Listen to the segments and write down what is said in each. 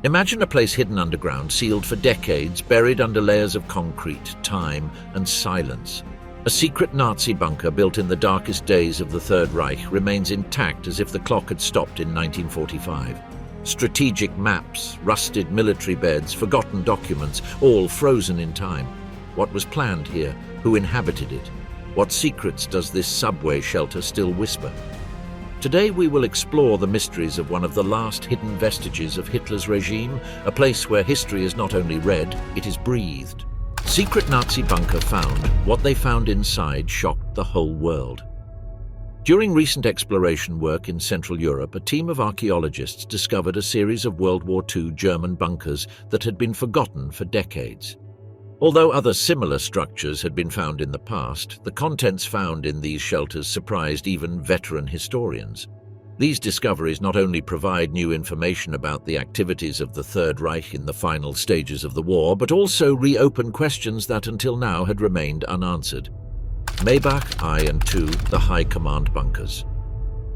Imagine a place hidden underground, sealed for decades, buried under layers of concrete, time, and silence. A secret Nazi bunker built in the darkest days of the Third Reich remains intact as if the clock had stopped in 1945. Strategic maps, rusted military beds, forgotten documents, all frozen in time. What was planned here? Who inhabited it? What secrets does this subway shelter still whisper? Today we will explore the mysteries of one of the last hidden vestiges of Hitler's regime, a place where history is not only read, it is breathed. Secret Nazi bunker found. What they found inside shocked the whole world. During recent exploration work in Central Europe, a team of archaeologists discovered a series of World War II German bunkers that had been forgotten for decades. Although other similar structures had been found in the past, the contents found in these shelters surprised even veteran historians. These discoveries not only provide new information about the activities of the Third Reich in the final stages of the war, but also reopen questions that until now had remained unanswered. Maybach I and II, the High Command bunkers.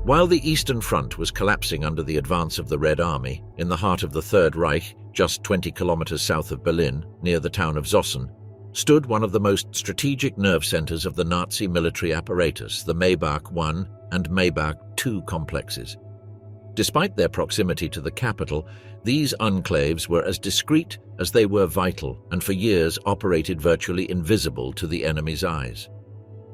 While the Eastern Front was collapsing under the advance of the Red Army, in the heart of the Third Reich, just 20 kilometers south of Berlin, near the town of Zossen, stood one of the most strategic nerve centers of the Nazi military apparatus, the Maybach I and Maybach II complexes. Despite their proximity to the capital, these enclaves were as discreet as they were vital and for years operated virtually invisible to the enemy's eyes.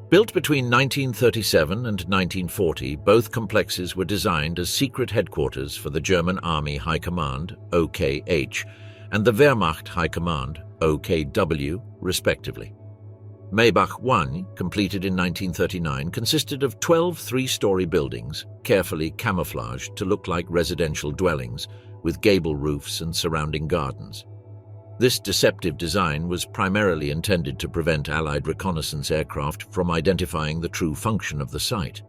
Built between 1937 and 1940, both complexes were designed as secret headquarters for the German Army High Command, OKH, and the Wehrmacht High Command, OKW, respectively. Maybach I, completed in 1939, consisted of 12 three-story buildings, carefully camouflaged to look like residential dwellings, with gable roofs and surrounding gardens. This deceptive design was primarily intended to prevent Allied reconnaissance aircraft from identifying the true function of the site.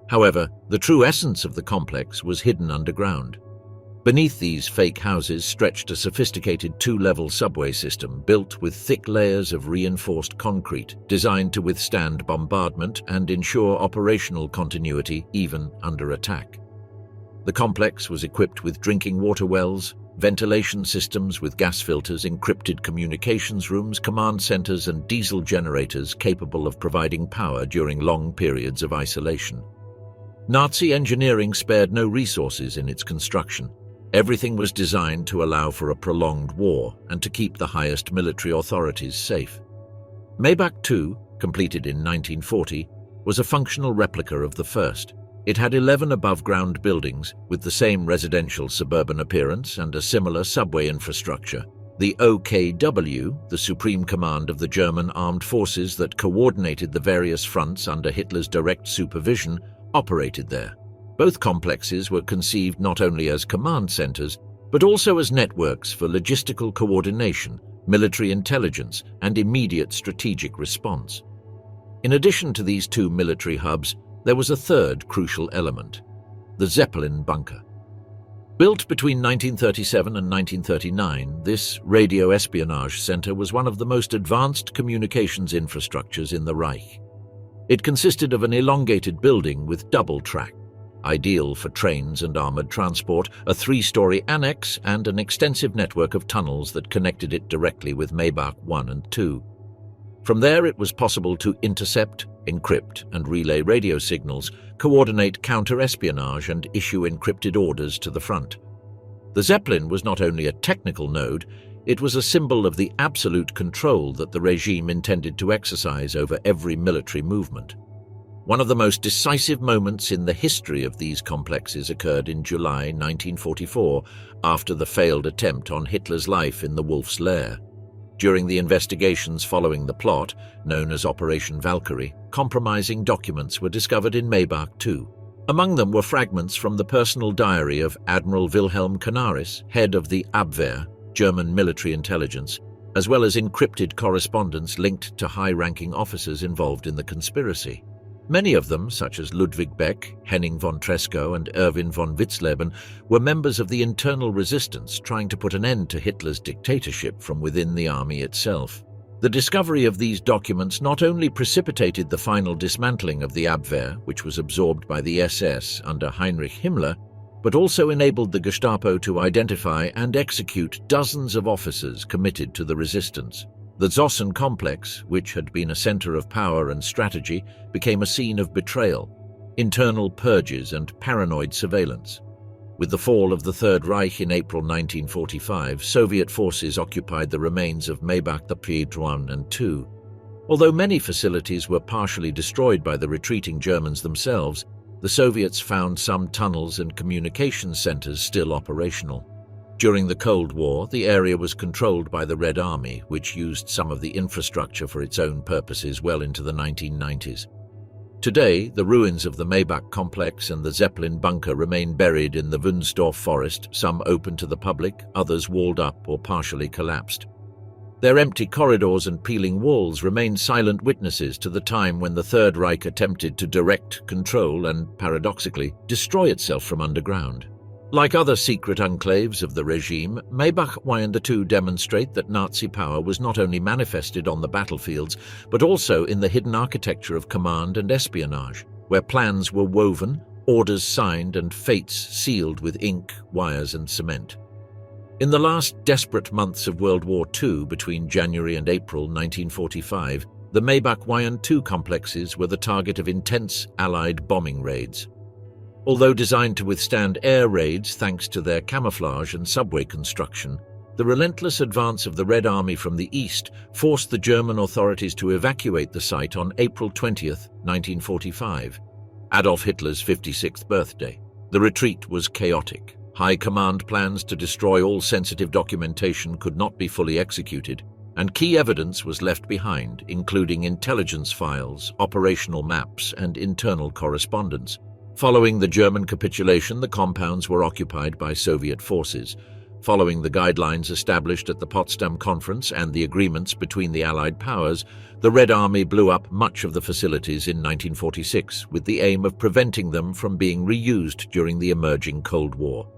However, the true essence of the complex was hidden underground. Beneath these fake houses stretched a sophisticated two-level subway system built with thick layers of reinforced concrete designed to withstand bombardment and ensure operational continuity even under attack. The complex was equipped with drinking water wells, ventilation systems with gas filters, encrypted communications rooms, command centers, and diesel generators capable of providing power during long periods of isolation. Nazi engineering spared no resources in its construction. Everything was designed to allow for a prolonged war and to keep the highest military authorities safe. Maybach II, completed in 1940, was a functional replica of the first. It had 11 above-ground buildings with the same residential suburban appearance and a similar subway infrastructure. The OKW, the Supreme Command of the German Armed Forces that coordinated the various fronts under Hitler's direct supervision, operated there. Both complexes were conceived not only as command centers, but also as networks for logistical coordination, military intelligence, and immediate strategic response. In addition to these two military hubs, there was a third crucial element, the Zeppelin bunker. Built between 1937 and 1939, this radio espionage center was one of the most advanced communications infrastructures in the Reich. It consisted of an elongated building with double track, ideal for trains and armored transport, a three-story annex, and an extensive network of tunnels that connected it directly with Maybach I and II. From there, it was possible to intercept, encrypt, and relay radio signals, coordinate counter-espionage, and issue encrypted orders to the front. The Zeppelin was not only a technical node, it was a symbol of the absolute control that the regime intended to exercise over every military movement. One of the most decisive moments in the history of these complexes occurred in July 1944, after the failed attempt on Hitler's life in the Wolf's Lair. During the investigations following the plot, known as Operation Valkyrie, compromising documents were discovered in Maybach II. Among them were fragments from the personal diary of Admiral Wilhelm Canaris, head of the Abwehr, German military intelligence, as well as encrypted correspondence linked to high-ranking officers involved in the conspiracy. Many of them, such as Ludwig Beck, Henning von Treschow, and Erwin von Witzleben, were members of the internal resistance trying to put an end to Hitler's dictatorship from within the army itself. The discovery of these documents not only precipitated the final dismantling of the Abwehr, which was absorbed by the SS under Heinrich Himmler, but also enabled the Gestapo to identify and execute dozens of officers committed to the resistance. The Zossen complex, which had been a center of power and strategy, became a scene of betrayal, internal purges and paranoid surveillance. With the fall of the Third Reich in April 1945, Soviet forces occupied the remains of Maybach I and II. Although many facilities were partially destroyed by the retreating Germans themselves, the Soviets found some tunnels and communication centers still operational. During the Cold War, the area was controlled by the Red Army, which used some of the infrastructure for its own purposes well into the 1990s. Today, the ruins of the Maybach complex and the Zeppelin bunker remain buried in the Wunstorf forest, some open to the public, others walled up or partially collapsed. Their empty corridors and peeling walls remain silent witnesses to the time when the Third Reich attempted to direct, control, and, paradoxically, destroy itself from underground. Like other secret enclaves of the regime, Maybach I and II demonstrate that Nazi power was not only manifested on the battlefields, but also in the hidden architecture of command and espionage, where plans were woven, orders signed, and fates sealed with ink, wires, and cement. In the last desperate months of World War II, between January and April 1945, the Maybach I and II complexes were the target of intense Allied bombing raids. Although designed to withstand air raids thanks to their camouflage and subway construction, the relentless advance of the Red Army from the east forced the German authorities to evacuate the site on April 20, 1945, Adolf Hitler's 56th birthday. The retreat was chaotic. High command plans to destroy all sensitive documentation could not be fully executed, and key evidence was left behind, including intelligence files, operational maps, and internal correspondence. Following the German capitulation, the compounds were occupied by Soviet forces. Following the guidelines established at the Potsdam Conference and the agreements between the Allied powers, the Red Army blew up much of the facilities in 1946 with the aim of preventing them from being reused during the emerging Cold War.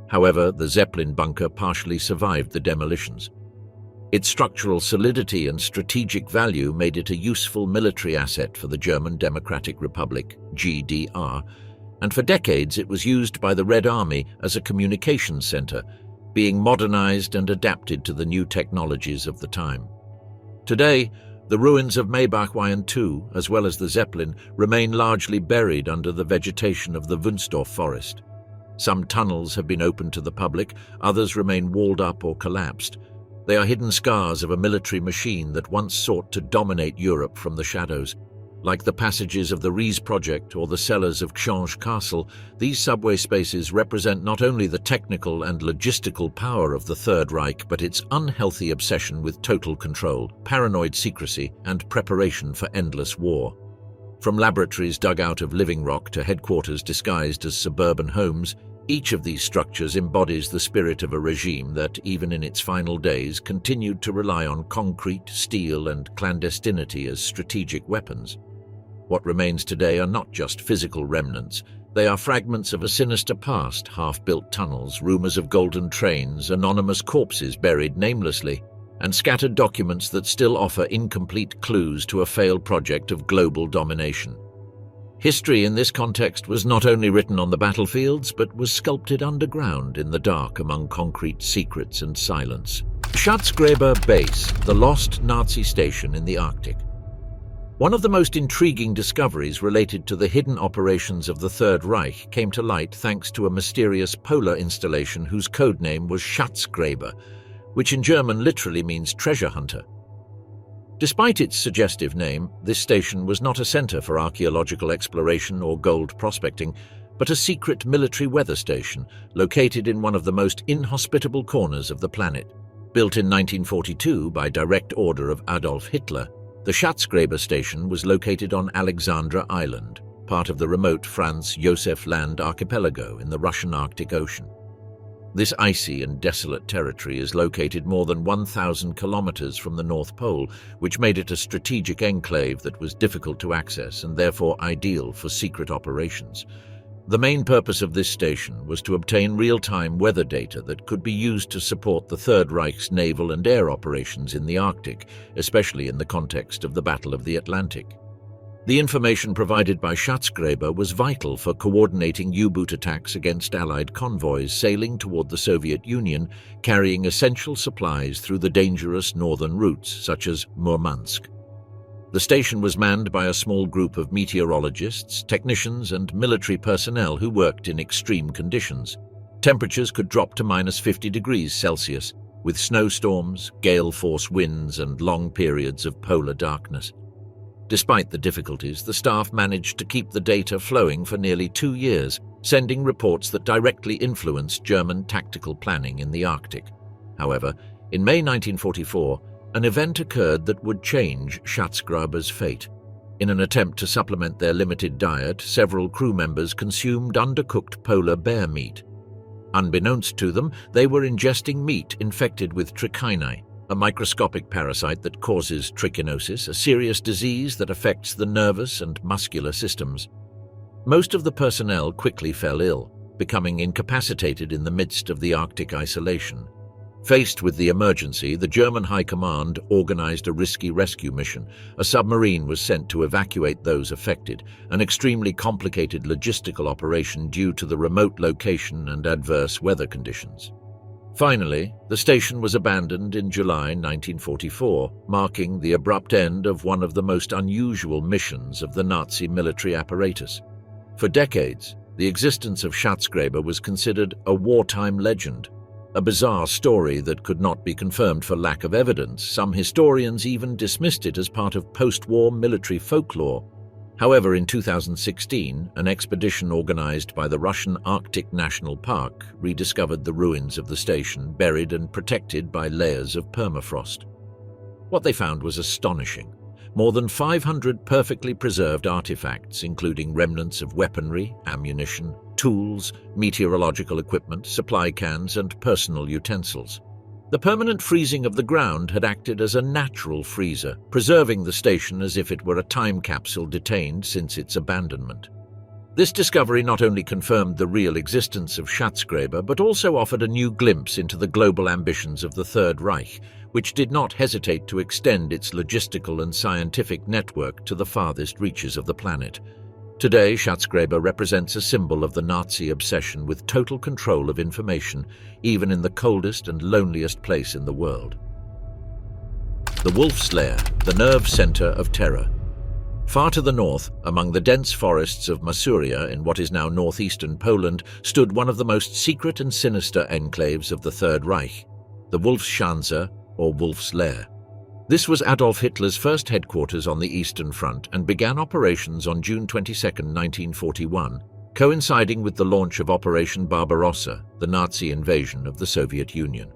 However, the Zeppelin bunker partially survived the demolitions. Its structural solidity and strategic value made it a useful military asset for the German Democratic Republic, GDR, and for decades it was used by the Red Army as a communications center, being modernized and adapted to the new technologies of the time. Today, the ruins of Maybach I and II, as well as the Zeppelin, remain largely buried under the vegetation of the Wunstorf forest. Some tunnels have been opened to the public, others remain walled up or collapsed. They are hidden scars of a military machine that once sought to dominate Europe from the shadows. Like the passages of the Ries Project or the cellars of Xiange Castle, these subway spaces represent not only the technical and logistical power of the Third Reich, but its unhealthy obsession with total control, paranoid secrecy, and preparation for endless war. From laboratories dug out of living rock to headquarters disguised as suburban homes, each of these structures embodies the spirit of a regime that, even in its final days, continued to rely on concrete, steel, and clandestinity as strategic weapons. What remains today are not just physical remnants. They are fragments of a sinister past, half-built tunnels, rumors of golden trains, anonymous corpses buried namelessly, and scattered documents that still offer incomplete clues to a failed project of global domination. History in this context was not only written on the battlefields, but was sculpted underground in the dark among concrete secrets and silence. Schatzgräber Base, the lost Nazi station in the Arctic. One of the most intriguing discoveries related to the hidden operations of the Third Reich came to light thanks to a mysterious polar installation whose codename was Schatzgräber, which in German literally means treasure hunter. Despite its suggestive name, this station was not a center for archaeological exploration or gold prospecting, but a secret military weather station located in one of the most inhospitable corners of the planet. Built in 1942 by direct order of Adolf Hitler, the Schatzgräber station was located on Alexandra Island, part of the remote Franz Josef Land archipelago in the Russian Arctic Ocean. This icy and desolate territory is located more than 1,000 kilometers from the North Pole, which made it a strategic enclave that was difficult to access and therefore ideal for secret operations. The main purpose of this station was to obtain real-time weather data that could be used to support the Third Reich's naval and air operations in the Arctic, especially in the context of the Battle of the Atlantic. The information provided by Schatzgräber was vital for coordinating U-boot attacks against Allied convoys sailing toward the Soviet Union, carrying essential supplies through the dangerous northern routes, such as Murmansk. The station was manned by a small group of meteorologists, technicians, and military personnel who worked in extreme conditions. Temperatures could drop to -50 degrees Celsius, with snowstorms, gale-force winds, and long periods of polar darkness. Despite the difficulties, the staff managed to keep the data flowing for nearly 2 years, sending reports that directly influenced German tactical planning in the Arctic. However, in May 1944, an event occurred that would change Schatzgräber's fate. In an attempt to supplement their limited diet, several crew members consumed undercooked polar bear meat. Unbeknownst to them, they were ingesting meat infected with trichinae, a microscopic parasite that causes trichinosis, a serious disease that affects the nervous and muscular systems. Most of the personnel quickly fell ill, becoming incapacitated in the midst of the Arctic isolation. Faced with the emergency, the German High Command organized a risky rescue mission. A submarine was sent to evacuate those affected, an extremely complicated logistical operation due to the remote location and adverse weather conditions. Finally, the station was abandoned in July 1944, marking the abrupt end of one of the most unusual missions of the Nazi military apparatus. For decades, the existence of Schatzgräber was considered a wartime legend, a bizarre story that could not be confirmed for lack of evidence. Some historians even dismissed it as part of post-war military folklore. However, in 2016, an expedition organized by the Russian Arctic National Park rediscovered the ruins of the station, buried and protected by layers of permafrost. What they found was astonishing. More than 500 perfectly preserved artifacts, including remnants of weaponry, ammunition, tools, meteorological equipment, supply cans, and personal utensils. The permanent freezing of the ground had acted as a natural freezer, preserving the station as if it were a time capsule detained since its abandonment. This discovery not only confirmed the real existence of Schatzgräber, but also offered a new glimpse into the global ambitions of the Third Reich, which did not hesitate to extend its logistical and scientific network to the farthest reaches of the planet. Today, Schatzgräber represents a symbol of the Nazi obsession with total control of information, even in the coldest and loneliest place in the world. The Wolf's Lair, the nerve center of terror. Far to the north, among the dense forests of Masuria in what is now northeastern Poland, stood one of the most secret and sinister enclaves of the Third Reich, the Wolfschanze, or Wolf's Lair. This was Adolf Hitler's first headquarters on the Eastern Front and began operations on June 22, 1941, coinciding with the launch of Operation Barbarossa, the Nazi invasion of the Soviet Union.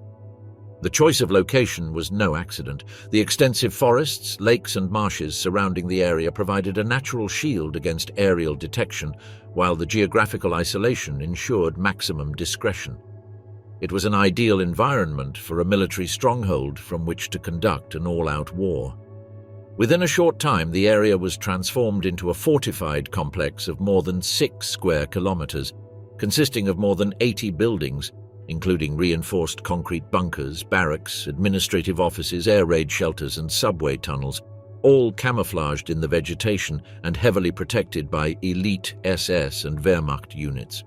The choice of location was no accident. The extensive forests, lakes, and marshes surrounding the area provided a natural shield against aerial detection, while the geographical isolation ensured maximum discretion. It was an ideal environment for a military stronghold from which to conduct an all-out war. Within a short time, the area was transformed into a fortified complex of more than 6 square kilometers, consisting of more than 80 buildings, including reinforced concrete bunkers, barracks, administrative offices, air raid shelters, and subway tunnels, all camouflaged in the vegetation and heavily protected by elite SS and Wehrmacht units.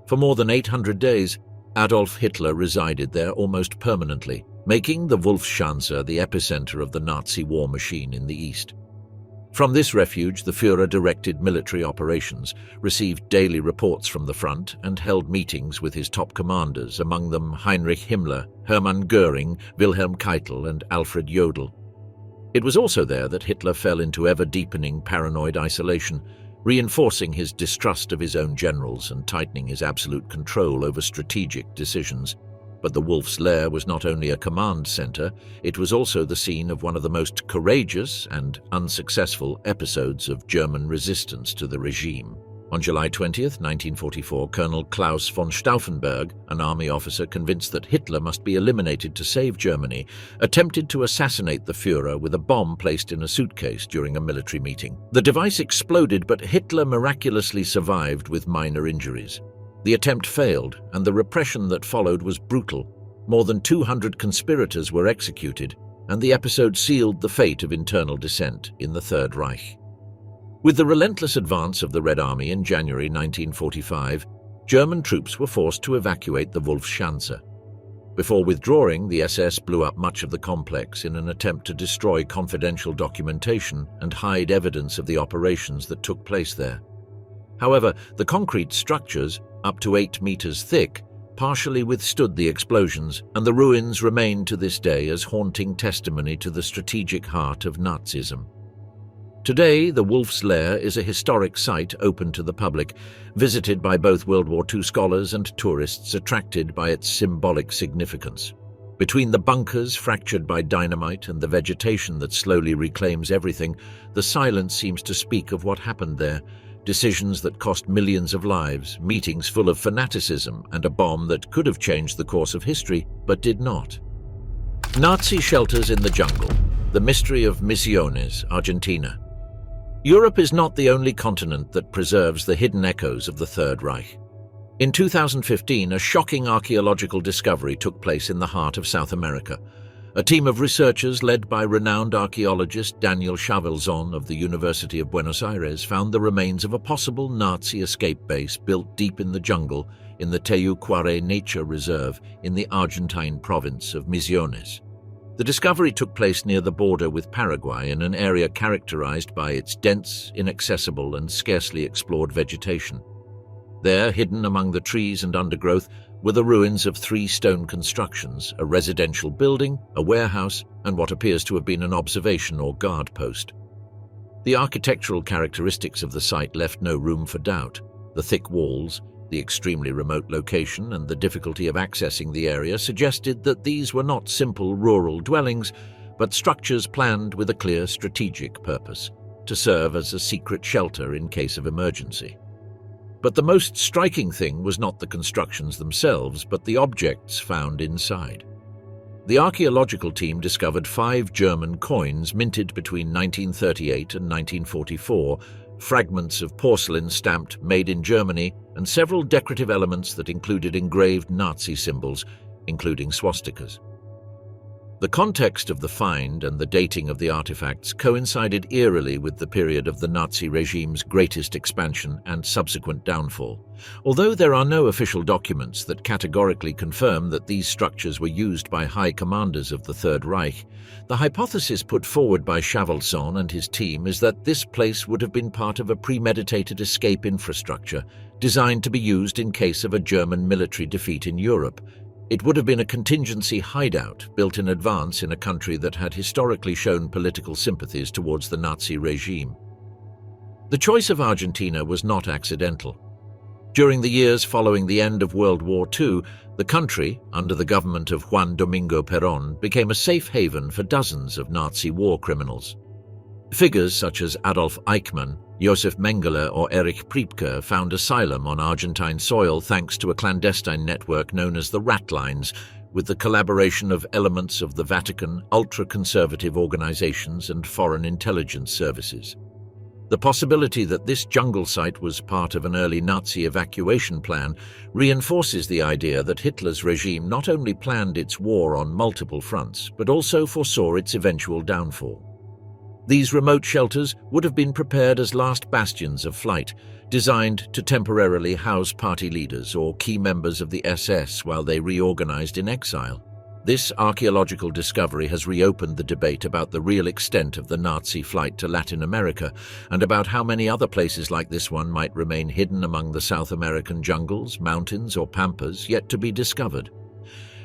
For more than 800 days, Adolf Hitler resided there almost permanently, making the Wolfschanze the epicenter of the Nazi war machine in the East. From this refuge, the Führer directed military operations, received daily reports from the front, and held meetings with his top commanders, among them Heinrich Himmler, Hermann Göring, Wilhelm Keitel, and Alfred Jodl. It was also there that Hitler fell into ever-deepening paranoid isolation, reinforcing his distrust of his own generals and tightening his absolute control over strategic decisions. But the Wolf's Lair was not only a command center, it was also the scene of one of the most courageous and unsuccessful episodes of German resistance to the regime. On July 20, 1944, Colonel Klaus von Stauffenberg, an army officer convinced that Hitler must be eliminated to save Germany, attempted to assassinate the Führer with a bomb placed in a suitcase during a military meeting. The device exploded, but Hitler miraculously survived with minor injuries. The attempt failed, and the repression that followed was brutal. More than 200 conspirators were executed, and the episode sealed the fate of internal dissent in the Third Reich. With the relentless advance of the Red Army in January 1945, German troops were forced to evacuate the Wolfschanze. Before withdrawing, the SS blew up much of the complex in an attempt to destroy confidential documentation and hide evidence of the operations that took place there. However, the concrete structures, up to 8 meters thick, partially withstood the explosions, and the ruins remain to this day as haunting testimony to the strategic heart of Nazism. Today, the Wolf's Lair is a historic site open to the public, visited by both World War II scholars and tourists attracted by its symbolic significance. Between the bunkers fractured by dynamite and the vegetation that slowly reclaims everything, the silence seems to speak of what happened there. Decisions that cost millions of lives, meetings full of fanaticism, and a bomb that could have changed the course of history, but did not. Nazi shelters in the jungle. The mystery of Misiones, Argentina. Europe is not the only continent that preserves the hidden echoes of the Third Reich. In 2015, a shocking archaeological discovery took place in the heart of South America. A team of researchers led by renowned archaeologist Daniel Chavelzon of the University of Buenos Aires found the remains of a possible Nazi escape base built deep in the jungle in the Teyucuare Nature Reserve in the Argentine province of Misiones. The discovery took place near the border with Paraguay in an area characterized by its dense, inaccessible, and scarcely explored vegetation. There, hidden among the trees and undergrowth, were the ruins of 3 stone constructions, a residential building, a warehouse, and what appears to have been an observation or guard post. The architectural characteristics of the site left no room for doubt. The thick walls, the extremely remote location, and the difficulty of accessing the area suggested that these were not simple rural dwellings, but structures planned with a clear strategic purpose, to serve as a secret shelter in case of emergency. But the most striking thing was not the constructions themselves, but the objects found inside. The archaeological team discovered 5 German coins minted between 1938 and 1944, fragments of porcelain stamped "Made in Germany," and several decorative elements that included engraved Nazi symbols, including swastikas. The context of the find and the dating of the artifacts coincided eerily with the period of the Nazi regime's greatest expansion and subsequent downfall. Although there are no official documents that categorically confirm that these structures were used by high commanders of the Third Reich, the hypothesis put forward by Chavelzon and his team is that this place would have been part of a premeditated escape infrastructure designed to be used in case of a German military defeat in Europe. It would have been a contingency hideout built in advance in a country that had historically shown political sympathies towards the Nazi regime. The choice of Argentina was not accidental. During the years following the end of World War II, the country, under the government of Juan Domingo Perón, became a safe haven for dozens of Nazi war criminals. Figures such as Adolf Eichmann, Josef Mengele, or Erich Priebke found asylum on Argentine soil thanks to a clandestine network known as the Rat Lines, with the collaboration of elements of the Vatican, ultra-conservative organizations, and foreign intelligence services. The possibility that this jungle site was part of an early Nazi evacuation plan reinforces the idea that Hitler's regime not only planned its war on multiple fronts, but also foresaw its eventual downfall. These remote shelters would have been prepared as last bastions of flight, designed to temporarily house party leaders or key members of the SS while they reorganized in exile. This archaeological discovery has reopened the debate about the real extent of the Nazi flight to Latin America and about how many other places like this one might remain hidden among the South American jungles, mountains, or pampas yet to be discovered.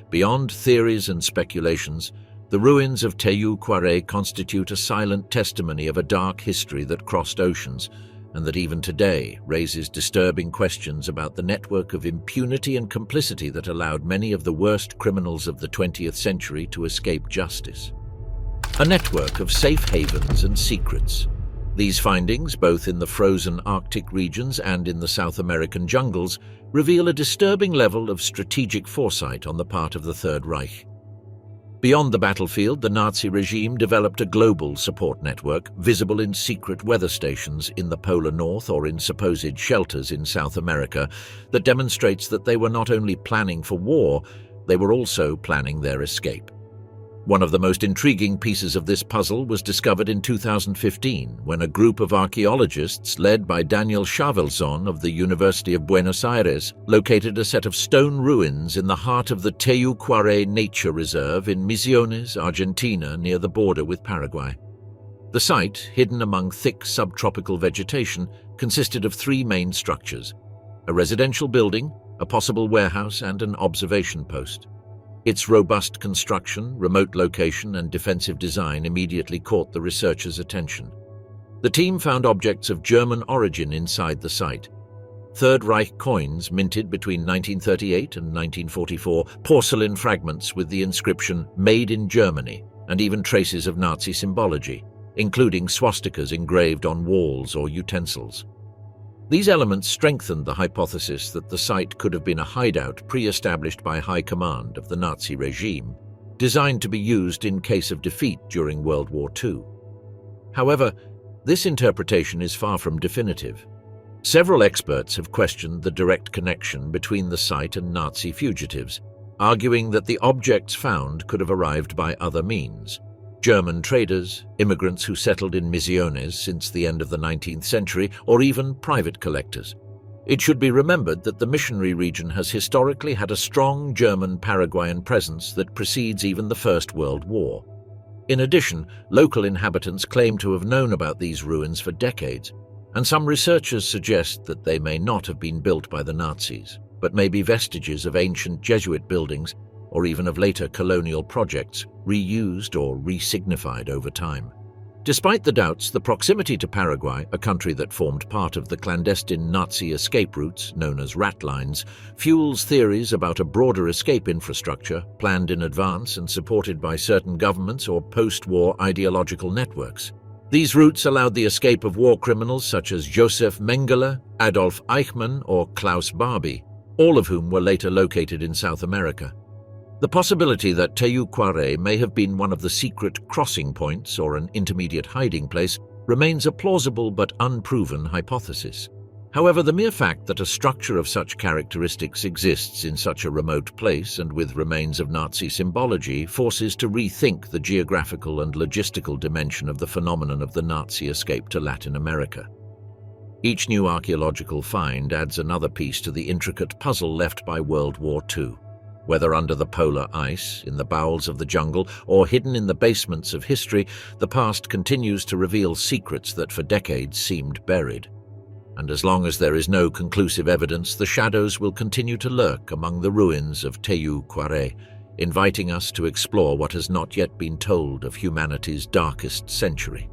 Beyond theories and speculations, the ruins of Teyucuare constitute a silent testimony of a dark history that crossed oceans, and that even today raises disturbing questions about the network of impunity and complicity that allowed many of the worst criminals of the 20th century to escape justice. A network of safe havens and secrets. These findings, both in the frozen Arctic regions and in the South American jungles, reveal a disturbing level of strategic foresight on the part of the Third Reich. Beyond the battlefield, the Nazi regime developed a global support network, visible in secret weather stations in the polar north or in supposed shelters in South America, that demonstrates that they were not only planning for war, they were also planning their escape. One of the most intriguing pieces of this puzzle was discovered in 2015 when a group of archaeologists led by Daniel Chavelson of the University of Buenos Aires located a set of stone ruins in the heart of the Teyucuaré Nature Reserve in Misiones, Argentina, near the border with Paraguay. The site, hidden among thick subtropical vegetation, consisted of three main structures: a residential building, a possible warehouse, and an observation post. Its robust construction, remote location, and defensive design immediately caught the researchers' attention. The team found objects of German origin inside the site. Third Reich coins minted between 1938 and 1944, porcelain fragments with the inscription "Made in Germany," and even traces of Nazi symbology, including swastikas engraved on walls or utensils. These elements strengthened the hypothesis that the site could have been a hideout pre-established by High Command of the Nazi regime, designed to be used in case of defeat during World War II. However, this interpretation is far from definitive. Several experts have questioned the direct connection between the site and Nazi fugitives, arguing that the objects found could have arrived by other means: German traders, immigrants who settled in Misiones since the end of the 19th century, or even private collectors. It should be remembered that the missionary region has historically had a strong German-Paraguayan presence that precedes even the First World War. In addition, local inhabitants claim to have known about these ruins for decades, and some researchers suggest that they may not have been built by the Nazis, but may be vestiges of ancient Jesuit buildings or even of later colonial projects, reused or resignified over time. Despite the doubts, the proximity to Paraguay, a country that formed part of the clandestine Nazi escape routes known as rat lines, fuels theories about a broader escape infrastructure planned in advance and supported by certain governments or post-war ideological networks. These routes allowed the escape of war criminals such as Josef Mengele, Adolf Eichmann, or Klaus Barbie, all of whom were later located in South America. The possibility that Teyucuaré may have been one of the secret crossing points or an intermediate hiding place remains a plausible but unproven hypothesis. However, the mere fact that a structure of such characteristics exists in such a remote place and with remains of Nazi symbology forces to rethink the geographical and logistical dimension of the phenomenon of the Nazi escape to Latin America. Each new archaeological find adds another piece to the intricate puzzle left by World War II. Whether under the polar ice, in the bowels of the jungle, or hidden in the basements of history, the past continues to reveal secrets that for decades seemed buried. And as long as there is no conclusive evidence, the shadows will continue to lurk among the ruins of Teyucuaré, inviting us to explore what has not yet been told of humanity's darkest century.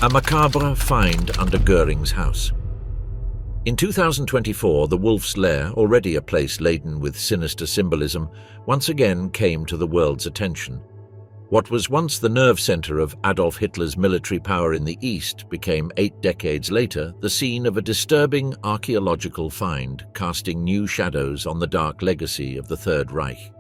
A macabre find under Goering's house. In 2024, the Wolf's Lair, already a place laden with sinister symbolism, once again came to the world's attention. What was once the nerve center of Adolf Hitler's military power in the East became 8 decades later the scene of a disturbing archaeological find, casting new shadows on the dark legacy of the Third Reich.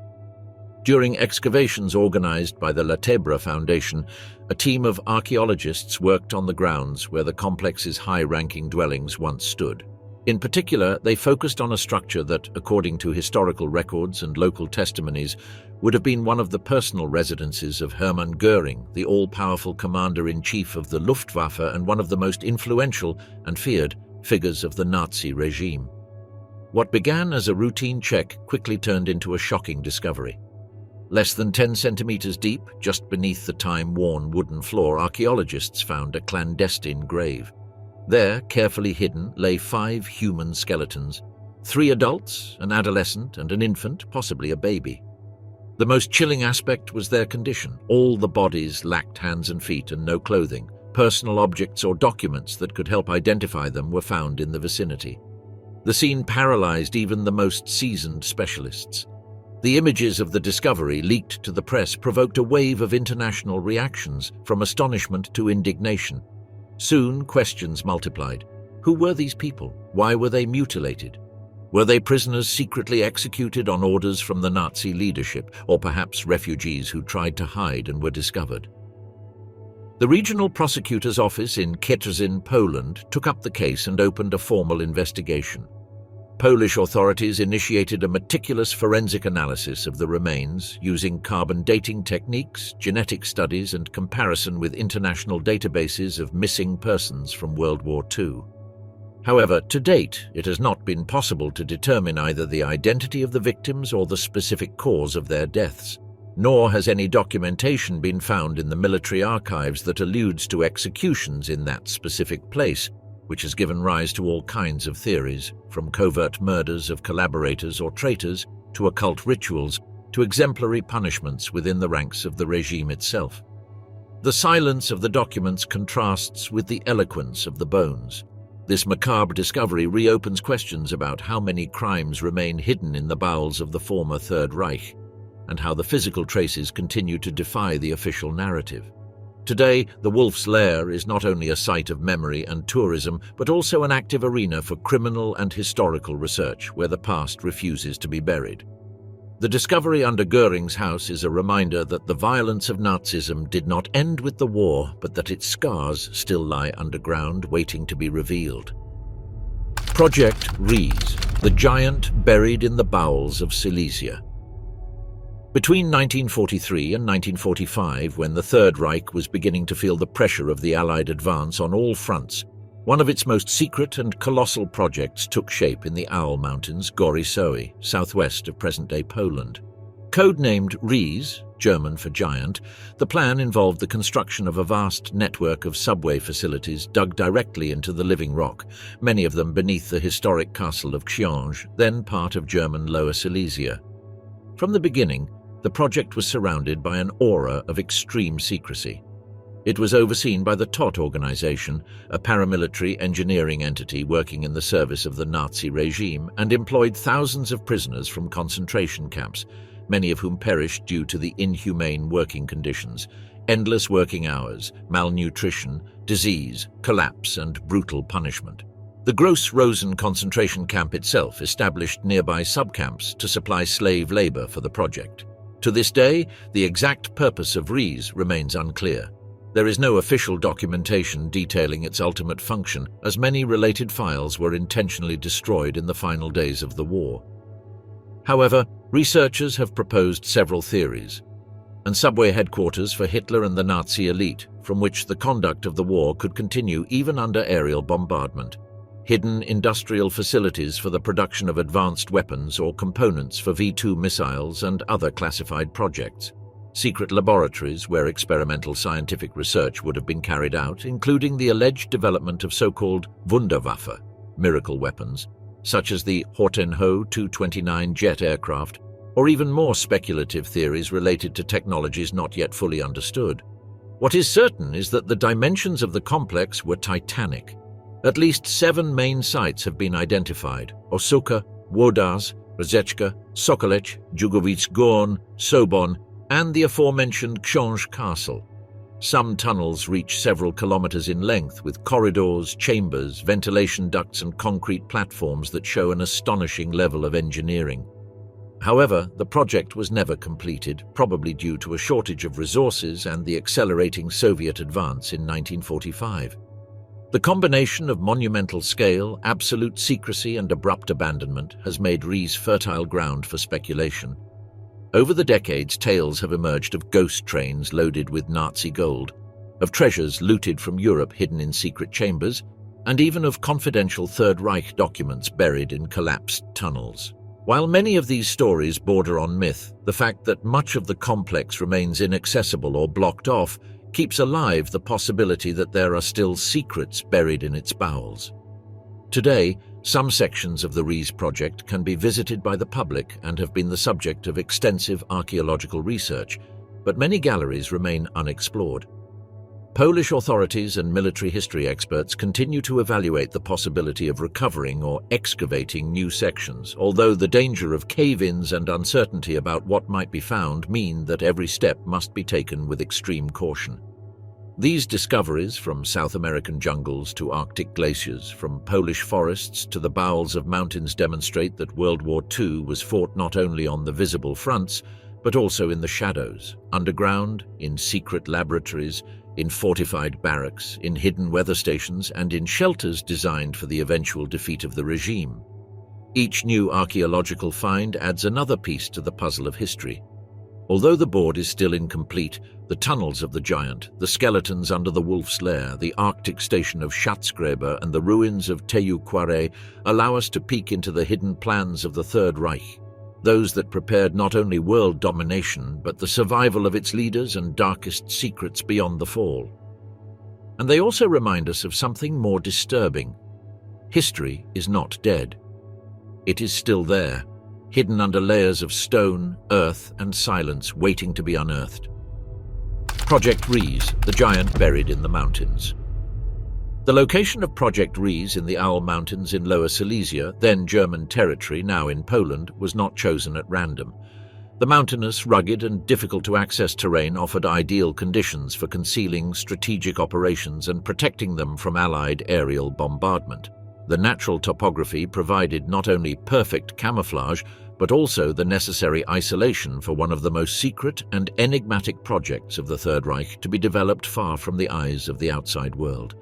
During excavations organized by the La Tebra Foundation, a team of archaeologists worked on the grounds where the complex's high-ranking dwellings once stood. In particular, they focused on a structure that, according to historical records and local testimonies, would have been one of the personal residences of Hermann Goering, the all-powerful commander-in-chief of the Luftwaffe and one of the most influential and feared figures of the Nazi regime. What began as a routine check quickly turned into a shocking discovery. Less than 10 centimeters deep, just beneath the time-worn wooden floor, archaeologists found a clandestine grave. There, carefully hidden, lay 5 human skeletons, 3 adults, an adolescent, and an infant, possibly a baby. The most chilling aspect was their condition. All the bodies lacked hands and feet and no clothing. Personal objects or documents that could help identify them were found in the vicinity. The scene paralyzed even the most seasoned specialists. The images of the discovery leaked to the press provoked a wave of international reactions, from astonishment to indignation. Soon, questions multiplied. Who were these people? Why were they mutilated? Were they prisoners secretly executed on orders from the Nazi leadership, or perhaps refugees who tried to hide and were discovered? The regional prosecutor's office in Kętrzyn, Poland, took up the case and opened a formal investigation. Polish authorities initiated a meticulous forensic analysis of the remains using carbon dating techniques, genetic studies, and comparison with international databases of missing persons from World War II. However, to date, it has not been possible to determine either the identity of the victims or the specific cause of their deaths, nor has any documentation been found in the military archives that alludes to executions in that specific place, which has given rise to all kinds of theories, from covert murders of collaborators or traitors to occult rituals to exemplary punishments within the ranks of the regime itself. The silence of the documents contrasts with the eloquence of the bones. This macabre discovery reopens questions about how many crimes remain hidden in the bowels of the former Third Reich, and how the physical traces continue to defy the official narrative. Today, the Wolf's Lair is not only a site of memory and tourism, but also an active arena for criminal and historical research where the past refuses to be buried. The discovery under Göring's house is a reminder that the violence of Nazism did not end with the war, but that its scars still lie underground, waiting to be revealed. Project Rees, the giant buried in the bowels of Silesia. Between 1943 and 1945, when the Third Reich was beginning to feel the pressure of the Allied advance on all fronts, one of its most secret and colossal projects took shape in the Owl Mountains, Gory Soe, southwest of present-day Poland. Codenamed Rees, German for giant, the plan involved the construction of a vast network of subway facilities dug directly into the living rock, many of them beneath the historic castle of Książ, then part of German Lower Silesia. From the beginning, the project was surrounded by an aura of extreme secrecy. It was overseen by the TOT organization, a paramilitary engineering entity working in the service of the Nazi regime, and employed thousands of prisoners from concentration camps, many of whom perished due to the inhumane working conditions, endless working hours, malnutrition, disease, collapse, and brutal punishment. The Gross Rosen concentration camp itself established nearby subcamps to supply slave labor for the project. To this day, the exact purpose of Rees remains unclear. There is no official documentation detailing its ultimate function, as many related files were intentionally destroyed in the final days of the war. However, researchers have proposed several theories. And subway headquarters for Hitler and the Nazi elite, from which the conduct of the war could continue even under aerial bombardment. Hidden industrial facilities for the production of advanced weapons or components for V-2 missiles and other classified projects. Secret laboratories where experimental scientific research would have been carried out, including the alleged development of so-called Wunderwaffe, miracle weapons, such as the Hortenho Tu-29 jet aircraft, or even more speculative theories related to technologies not yet fully understood. What is certain is that the dimensions of the complex were titanic. At least 7 main sites have been identified: Osuka, Włodarz, Rzeczka, Sokolec, Długowice Gorn, Sobon, and the aforementioned Książ Castle. Some tunnels reach several kilometers in length, with corridors, chambers, ventilation ducts, and concrete platforms that show an astonishing level of engineering. However, the project was never completed, probably due to a shortage of resources and the accelerating Soviet advance in 1945. The combination of monumental scale, absolute secrecy, and abrupt abandonment has made Rees fertile ground for speculation. Over the decades, tales have emerged of ghost trains loaded with Nazi gold, of treasures looted from Europe hidden in secret chambers, and even of confidential Third Reich documents buried in collapsed tunnels. While many of these stories border on myth, the fact that much of the complex remains inaccessible or blocked off keeps alive the possibility that there are still secrets buried in its bowels. Today, some sections of the Rees project can be visited by the public and have been the subject of extensive archaeological research, but many galleries remain unexplored. Polish authorities and military history experts continue to evaluate the possibility of recovering or excavating new sections, although the danger of cave-ins and uncertainty about what might be found mean that every step must be taken with extreme caution. These discoveries, from South American jungles to Arctic glaciers, from Polish forests to the bowels of mountains, demonstrate that World War II was fought not only on the visible fronts, but also in the shadows, underground, in secret laboratories, in fortified barracks, in hidden weather stations, and in shelters designed for the eventual defeat of the regime. Each new archaeological find adds another piece to the puzzle of history. Although the board is still incomplete, the tunnels of the giant, the skeletons under the wolf's lair, the Arctic station of Schatzgräber, and the ruins of Teyuquare allow us to peek into the hidden plans of the Third Reich, those that prepared not only world domination, but the survival of its leaders and darkest secrets beyond the fall. And they also remind us of something more disturbing. History is not dead. It is still there, hidden under layers of stone, earth, and silence waiting to be unearthed. Project Ries, the giant buried in the mountains. The location of Project Ries in the Owl Mountains in Lower Silesia, then German territory, now in Poland, was not chosen at random. The mountainous, rugged, and difficult-to-access terrain offered ideal conditions for concealing strategic operations and protecting them from Allied aerial bombardment. The natural topography provided not only perfect camouflage, but also the necessary isolation for one of the most secret and enigmatic projects of the Third Reich to be developed far from the eyes of the outside world.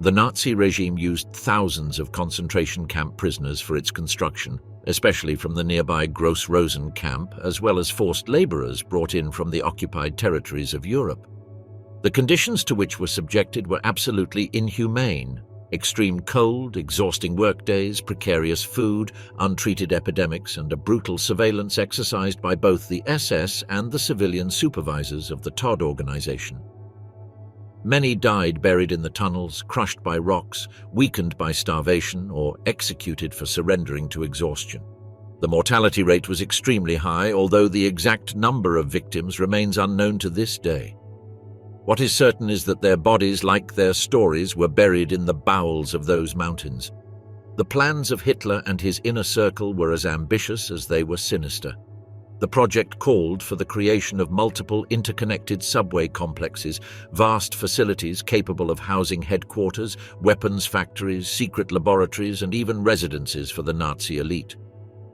The Nazi regime used thousands of concentration camp prisoners for its construction, especially from the nearby Gross-Rosen camp, as well as forced laborers brought in from the occupied territories of Europe. The conditions to which were subjected were absolutely inhumane. Extreme cold, exhausting workdays, precarious food, untreated epidemics, and a brutal surveillance exercised by both the SS and the civilian supervisors of the Todt organization. Many died buried in the tunnels, crushed by rocks, weakened by starvation, or executed for surrendering to exhaustion. The mortality rate was extremely high, although the exact number of victims remains unknown to this day. What is certain is that their bodies, like their stories, were buried in the bowels of those mountains. The plans of Hitler and his inner circle were as ambitious as they were sinister. The project called for the creation of multiple interconnected subway complexes, vast facilities capable of housing headquarters, weapons factories, secret laboratories, and even residences for the Nazi elite.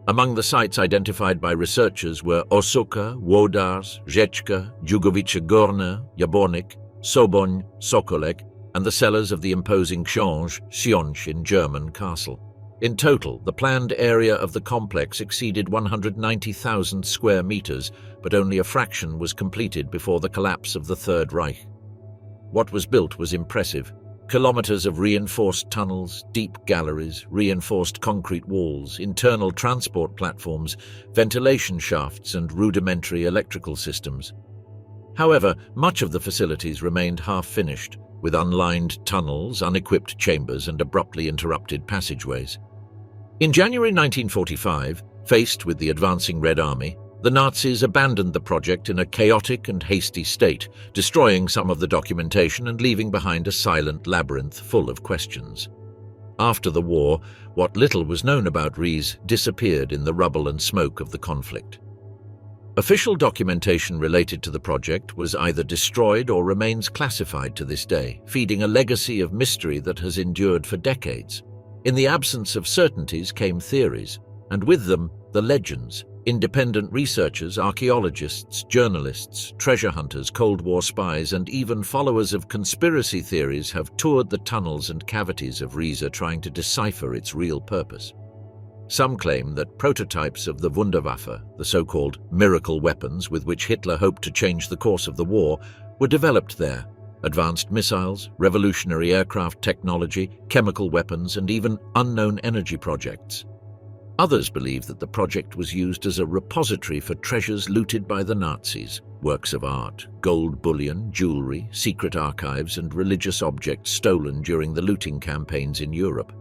Among the sites identified by researchers were Osoka, Wodars, Rzeczka, Długowice Górne, Jabornik, Soboń, Sokolek, and the cellars of the imposing Sionch in German castle. In total, the planned area of the complex exceeded 190,000 square meters, but only a fraction was completed before the collapse of the Third Reich. What was built was impressive. Kilometers of reinforced tunnels, deep galleries, reinforced concrete walls, internal transport platforms, ventilation shafts, and rudimentary electrical systems. However, much of the facilities remained half-finished, with unlined tunnels, unequipped chambers, and abruptly interrupted passageways. In January 1945, faced with the advancing Red Army, the Nazis abandoned the project in a chaotic and hasty state, destroying some of the documentation and leaving behind a silent labyrinth full of questions. After the war, what little was known about Ries disappeared in the rubble and smoke of the conflict. Official documentation related to the project was either destroyed or remains classified to this day, feeding a legacy of mystery that has endured for decades. In the absence of certainties came theories, and with them, the legends. Independent researchers, archaeologists, journalists, treasure hunters, Cold War spies, and even followers of conspiracy theories have toured the tunnels and cavities of Riesa trying to decipher its real purpose. Some claim that prototypes of the Wunderwaffe, the so-called miracle weapons with which Hitler hoped to change the course of the war, were developed there. Advanced missiles, revolutionary aircraft technology, chemical weapons, and even unknown energy projects. Others believe that the project was used as a repository for treasures looted by the Nazis, works of art, gold bullion, jewelry, secret archives, and religious objects stolen during the looting campaigns in Europe.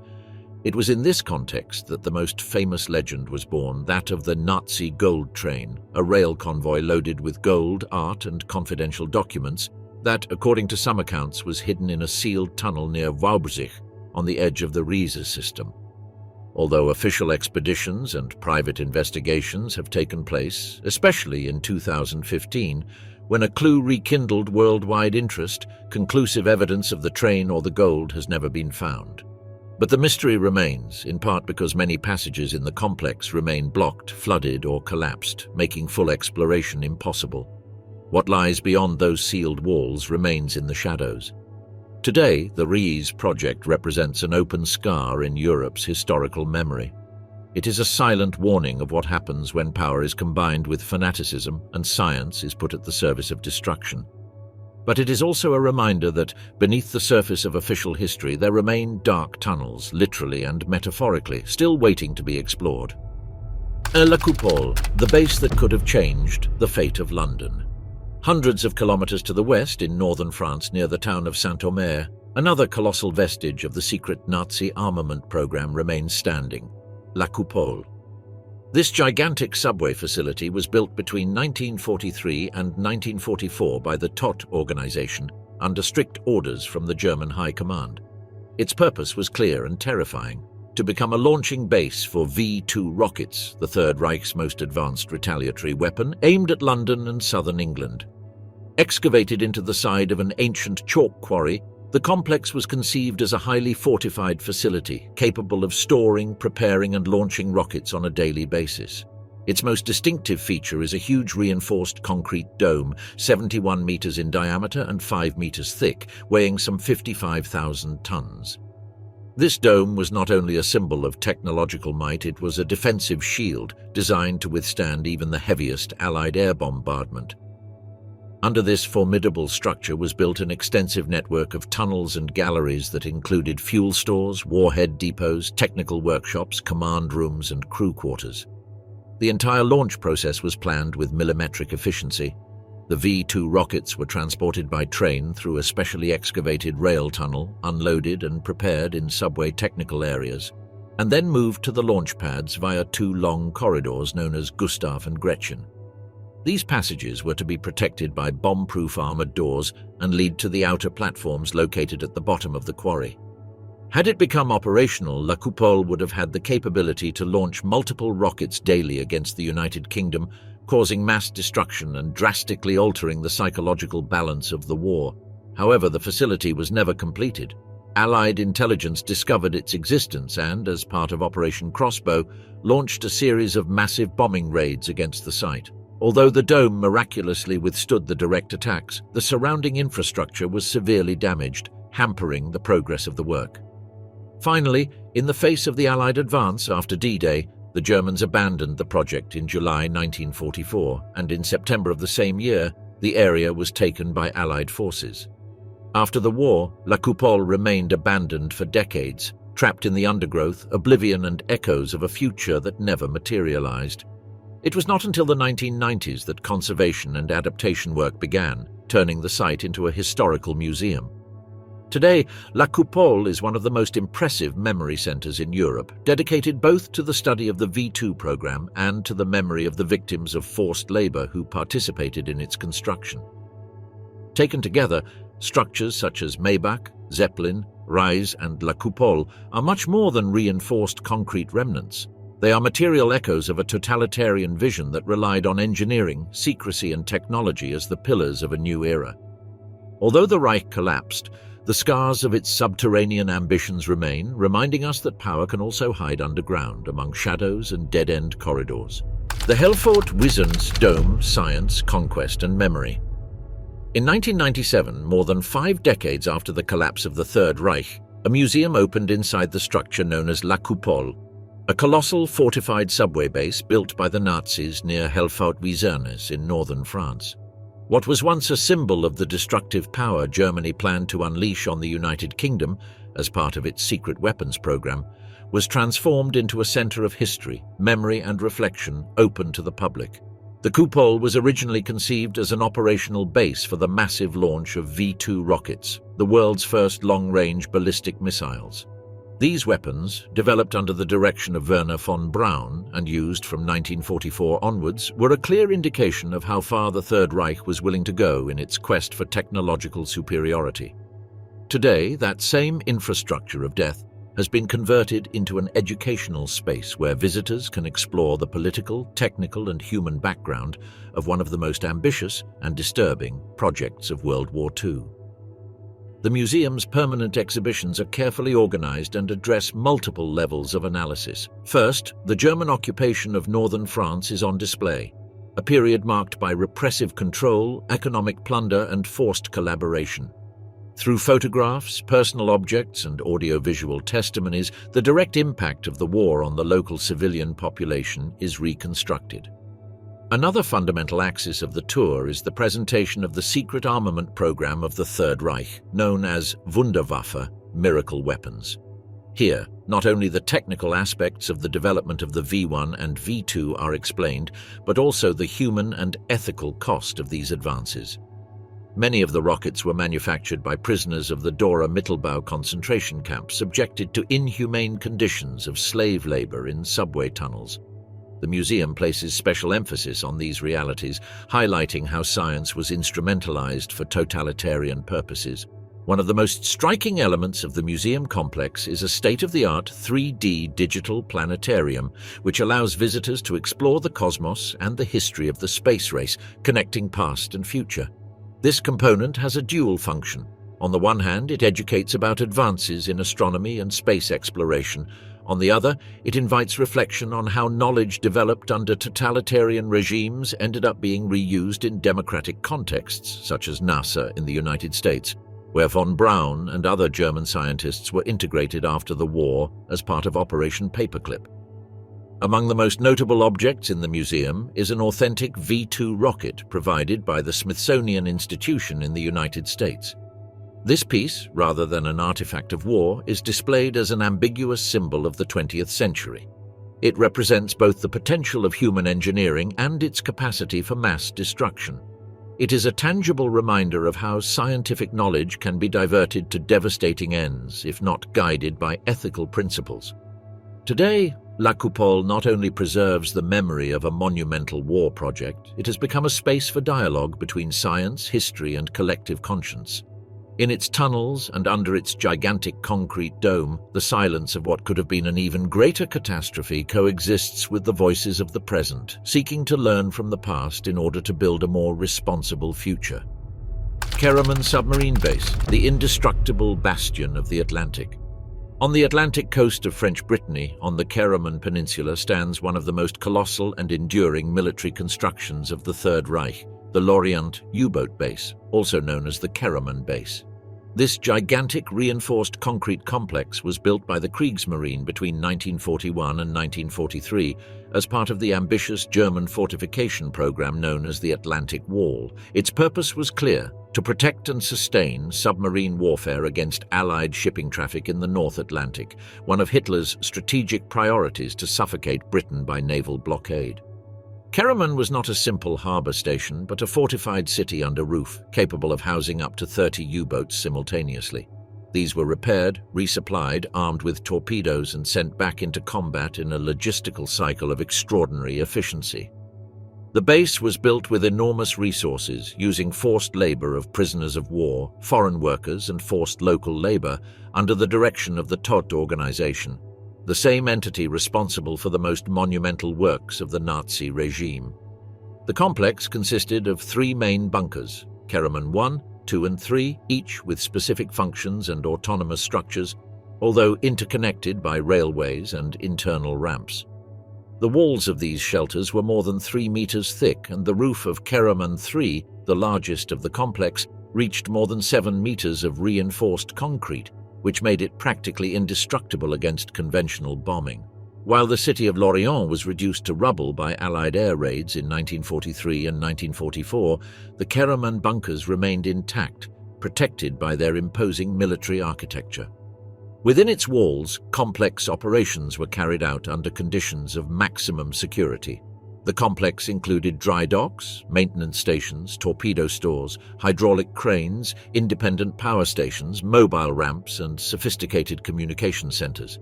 It was in this context that the most famous legend was born, that of the Nazi gold train, a rail convoy loaded with gold, art, and confidential documents that, according to some accounts, was hidden in a sealed tunnel near Wałbrzych on the edge of the Riesa system. Although official expeditions and private investigations have taken place, especially in 2015, when a clue rekindled worldwide interest, conclusive evidence of the train or the gold has never been found. But the mystery remains, in part because many passages in the complex remain blocked, flooded, or collapsed, making full exploration impossible. What lies beyond those sealed walls remains in the shadows. Today, the Ries project represents an open scar in Europe's historical memory. It is a silent warning of what happens when power is combined with fanaticism and science is put at the service of destruction. But it is also a reminder that, beneath the surface of official history, there remain dark tunnels, literally and metaphorically, still waiting to be explored. La Coupole, the base that could have changed the fate of London. Hundreds of kilometers to the west, in northern France near the town of Saint-Omer, another colossal vestige of the secret Nazi armament program remains standing, La Coupole. This gigantic subway facility was built between 1943 and 1944 by the TOT organization under strict orders from the German High Command. Its purpose was clear and terrifying: to become a launching base for V-2 rockets, the Third Reich's most advanced retaliatory weapon, aimed at London and southern England. Excavated into the side of an ancient chalk quarry, the complex was conceived as a highly fortified facility, capable of storing, preparing and launching rockets on a daily basis. Its most distinctive feature is a huge reinforced concrete dome, 71 meters in diameter and 5 meters thick, weighing some 55,000 tons. This dome was not only a symbol of technological might, it was a defensive shield designed to withstand even the heaviest Allied air bombardment. Under this formidable structure was built an extensive network of tunnels and galleries that included fuel stores, warhead depots, technical workshops, command rooms, and crew quarters. The entire launch process was planned with millimetric efficiency. The V-2 rockets were transported by train through a specially excavated rail tunnel, unloaded and prepared in subway technical areas, and then moved to the launch pads via 2 long corridors known as Gustav and Gretchen. These passages were to be protected by bomb-proof armored doors and lead to the outer platforms located at the bottom of the quarry. Had it become operational, La Coupole would have had the capability to launch multiple rockets daily against the United Kingdom, causing mass destruction and drastically altering the psychological balance of the war. However, the facility was never completed. Allied intelligence discovered its existence and, as part of Operation Crossbow, launched a series of massive bombing raids against the site. Although the dome miraculously withstood the direct attacks, the surrounding infrastructure was severely damaged, hampering the progress of the work. Finally, in the face of the Allied advance after D-Day, the Germans abandoned the project in July 1944, and in September of the same year, the area was taken by Allied forces. After the war, La Coupole remained abandoned for decades, trapped in the undergrowth, oblivion and echoes of a future that never materialized. It was not until the 1990s that conservation and adaptation work began, turning the site into a historical museum. Today, La Coupole is one of the most impressive memory centers in Europe, dedicated both to the study of the V-2 program and to the memory of the victims of forced labor who participated in its construction. Taken together, structures such as Maybach, Zeppelin, Rise and La Coupole are much more than reinforced concrete remnants. They are material echoes of a totalitarian vision that relied on engineering, secrecy and technology as the pillars of a new era. Although the Reich collapsed, the scars of its subterranean ambitions remain, reminding us that power can also hide underground among shadows and dead-end corridors. The Helfort Wissens Dome, Science, Conquest and Memory. In 1997, more than 5 decades after the collapse of the Third Reich, a museum opened inside the structure known as La Coupole, a colossal fortified subway base built by the Nazis near Helfort Wissens in northern France. What was once a symbol of the destructive power Germany planned to unleash on the United Kingdom as part of its secret weapons program was transformed into a center of history, memory and reflection open to the public. The Coupole was originally conceived as an operational base for the massive launch of V-2 rockets, the world's first long-range ballistic missiles. These weapons, developed under the direction of Werner von Braun and used from 1944 onwards, were a clear indication of how far the Third Reich was willing to go in its quest for technological superiority. Today, that same infrastructure of death has been converted into an educational space where visitors can explore the political, technical and human background of one of the most ambitious and disturbing projects of World War II. The museum's permanent exhibitions are carefully organized and address multiple levels of analysis. First, the German occupation of northern France is on display, a period marked by repressive control, economic plunder, and forced collaboration. Through photographs, personal objects, and audiovisual testimonies, the direct impact of the war on the local civilian population is reconstructed. Another fundamental axis of the tour is the presentation of the secret armament program of the Third Reich, known as Wunderwaffe, miracle weapons. Here, not only the technical aspects of the development of the V1 and V2 are explained, but also the human and ethical cost of these advances. Many of the rockets were manufactured by prisoners of the Dora Mittelbau concentration camp, subjected to inhumane conditions of slave labor in subway tunnels. The museum places special emphasis on these realities, highlighting how science was instrumentalized for totalitarian purposes. One of the most striking elements of the museum complex is a state-of-the-art 3D digital planetarium, which allows visitors to explore the cosmos and the history of the space race, connecting past and future. This component has a dual function. On the one hand, it educates about advances in astronomy and space exploration. On the other, it invites reflection on how knowledge developed under totalitarian regimes ended up being reused in democratic contexts, such as NASA in the United States, where von Braun and other German scientists were integrated after the war as part of Operation Paperclip. Among the most notable objects in the museum is an authentic V2 rocket provided by the Smithsonian Institution in the United States. This piece, rather than an artifact of war, is displayed as an ambiguous symbol of the 20th century. It represents both the potential of human engineering and its capacity for mass destruction. It is a tangible reminder of how scientific knowledge can be diverted to devastating ends if not guided by ethical principles. Today, La Coupole not only preserves the memory of a monumental war project, it has become a space for dialogue between science, history, and collective conscience. In its tunnels and under its gigantic concrete dome, the silence of what could have been an even greater catastrophe coexists with the voices of the present, seeking to learn from the past in order to build a more responsible future. Karaman Submarine Base, the indestructible bastion of the Atlantic. On the Atlantic coast of French Brittany, on the Karaman Peninsula, stands one of the most colossal and enduring military constructions of the Third Reich, the Lorient U-boat base, also known as the Karaman Base. This gigantic reinforced concrete complex was built by the Kriegsmarine between 1941 and 1943 as part of the ambitious German fortification program known as the Atlantic Wall. Its purpose was clear: to protect and sustain submarine warfare against Allied shipping traffic in the North Atlantic, one of Hitler's strategic priorities to suffocate Britain by naval blockade. Karaman was not a simple harbour station, but a fortified city under roof, capable of housing up to 30 U-boats simultaneously. These were repaired, resupplied, armed with torpedoes, and sent back into combat in a logistical cycle of extraordinary efficiency. The base was built with enormous resources, using forced labour of prisoners of war, foreign workers, and forced local labour under the direction of the Todt organization, the same entity responsible for the most monumental works of the Nazi regime. The complex consisted of 3 main bunkers, Karaman 1, 2 and 3, each with specific functions and autonomous structures, although interconnected by railways and internal ramps. The walls of these shelters were more than 3 meters thick, and the roof of Karaman 3, the largest of the complex, reached more than 7 meters of reinforced concrete, which made it practically indestructible against conventional bombing. While the city of Lorient was reduced to rubble by Allied air raids in 1943 and 1944, the Karaman bunkers remained intact, protected by their imposing military architecture. Within its walls, complex operations were carried out under conditions of maximum security. The complex included dry docks, maintenance stations, torpedo stores, hydraulic cranes, independent power stations, mobile ramps, and sophisticated communication centers.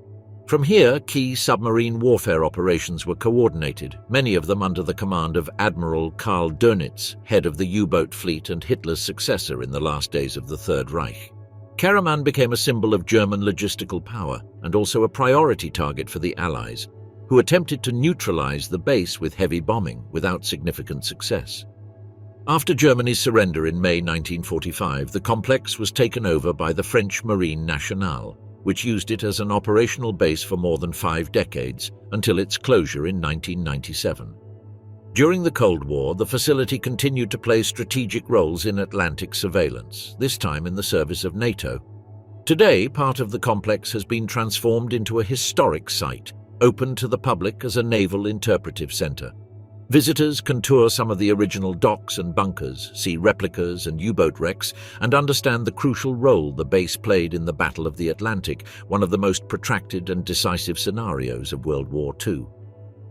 From here, key submarine warfare operations were coordinated, many of them under the command of Admiral Karl Dönitz, head of the U-boat fleet and Hitler's successor in the last days of the Third Reich. Karaman became a symbol of German logistical power and also a priority target for the Allies, who attempted to neutralize the base with heavy bombing without significant success. After Germany's surrender in May 1945, the complex was taken over by the French Marine Nationale, which used it as an operational base for more than 5 decades, until its closure in 1997. During the Cold War, the facility continued to play strategic roles in Atlantic surveillance, this time in the service of NATO. Today, part of the complex has been transformed into a historic site, open to the public as a naval interpretive center. Visitors can tour some of the original docks and bunkers, see replicas and U-boat wrecks, and understand the crucial role the base played in the Battle of the Atlantic, one of the most protracted and decisive scenarios of World War II.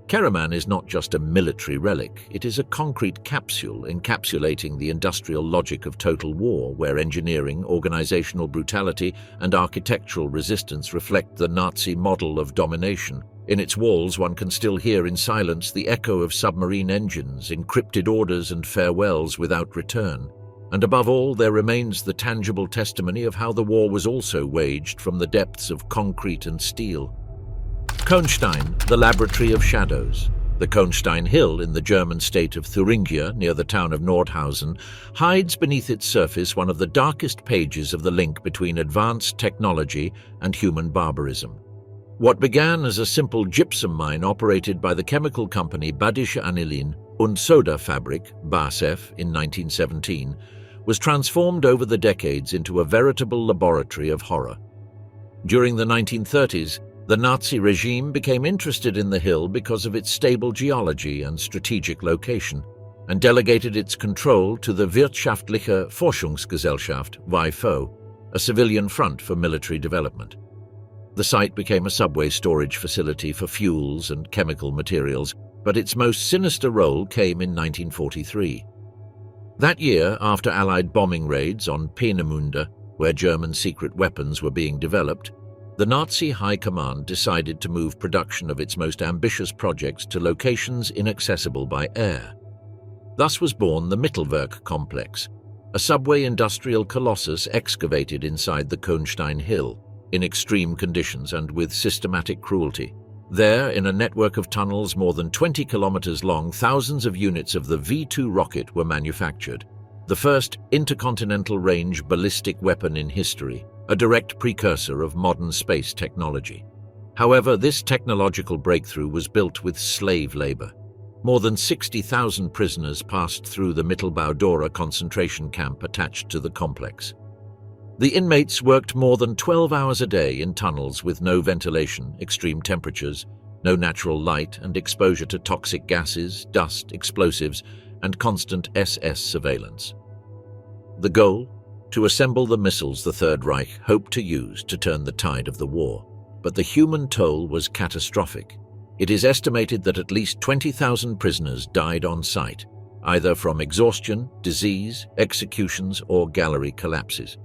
Karaman is not just a military relic, it is a concrete capsule encapsulating the industrial logic of total war, where engineering, organizational brutality, and architectural resistance reflect the Nazi model of domination. In its walls, one can still hear in silence the echo of submarine engines, encrypted orders and farewells without return. And above all, there remains the tangible testimony of how the war was also waged from the depths of concrete and steel. Kohnstein, the Laboratory of Shadows. The Kohnstein Hill in the German state of Thuringia, near the town of Nordhausen, hides beneath its surface one of the darkest pages of the link between advanced technology and human barbarism. What began as a simple gypsum mine operated by the chemical company Badische Anilin und Soda Fabrik, BASF, in 1917, was transformed over the decades into a veritable laboratory of horror. During the 1930s, the Nazi regime became interested in the hill because of its stable geology and strategic location, and delegated its control to the Wirtschaftliche Forschungsgesellschaft, WIFO, a civilian front for military development. The site became a subway storage facility for fuels and chemical materials, but its most sinister role came in 1943. That year, after Allied bombing raids on Peenemünde, where German secret weapons were being developed, the Nazi High Command decided to move production of its most ambitious projects to locations inaccessible by air. Thus was born the Mittelwerk complex, a subway industrial colossus excavated inside the Kohnstein Hill, in extreme conditions and with systematic cruelty. There, in a network of tunnels more than 20 kilometers long, thousands of units of the V-2 rocket were manufactured, the first intercontinental range ballistic weapon in history, a direct precursor of modern space technology. However, this technological breakthrough was built with slave labor. More than 60,000 prisoners passed through the Mittelbau-Dora concentration camp attached to the complex. The inmates worked more than 12 hours a day in tunnels with no ventilation, extreme temperatures, no natural light, and exposure to toxic gases, dust, explosives, and constant SS surveillance. The goal? To assemble the missiles the Third Reich hoped to use to turn the tide of the war. But the human toll was catastrophic. It is estimated that at least 20,000 prisoners died on site, either from exhaustion, disease, executions, or gallery collapses.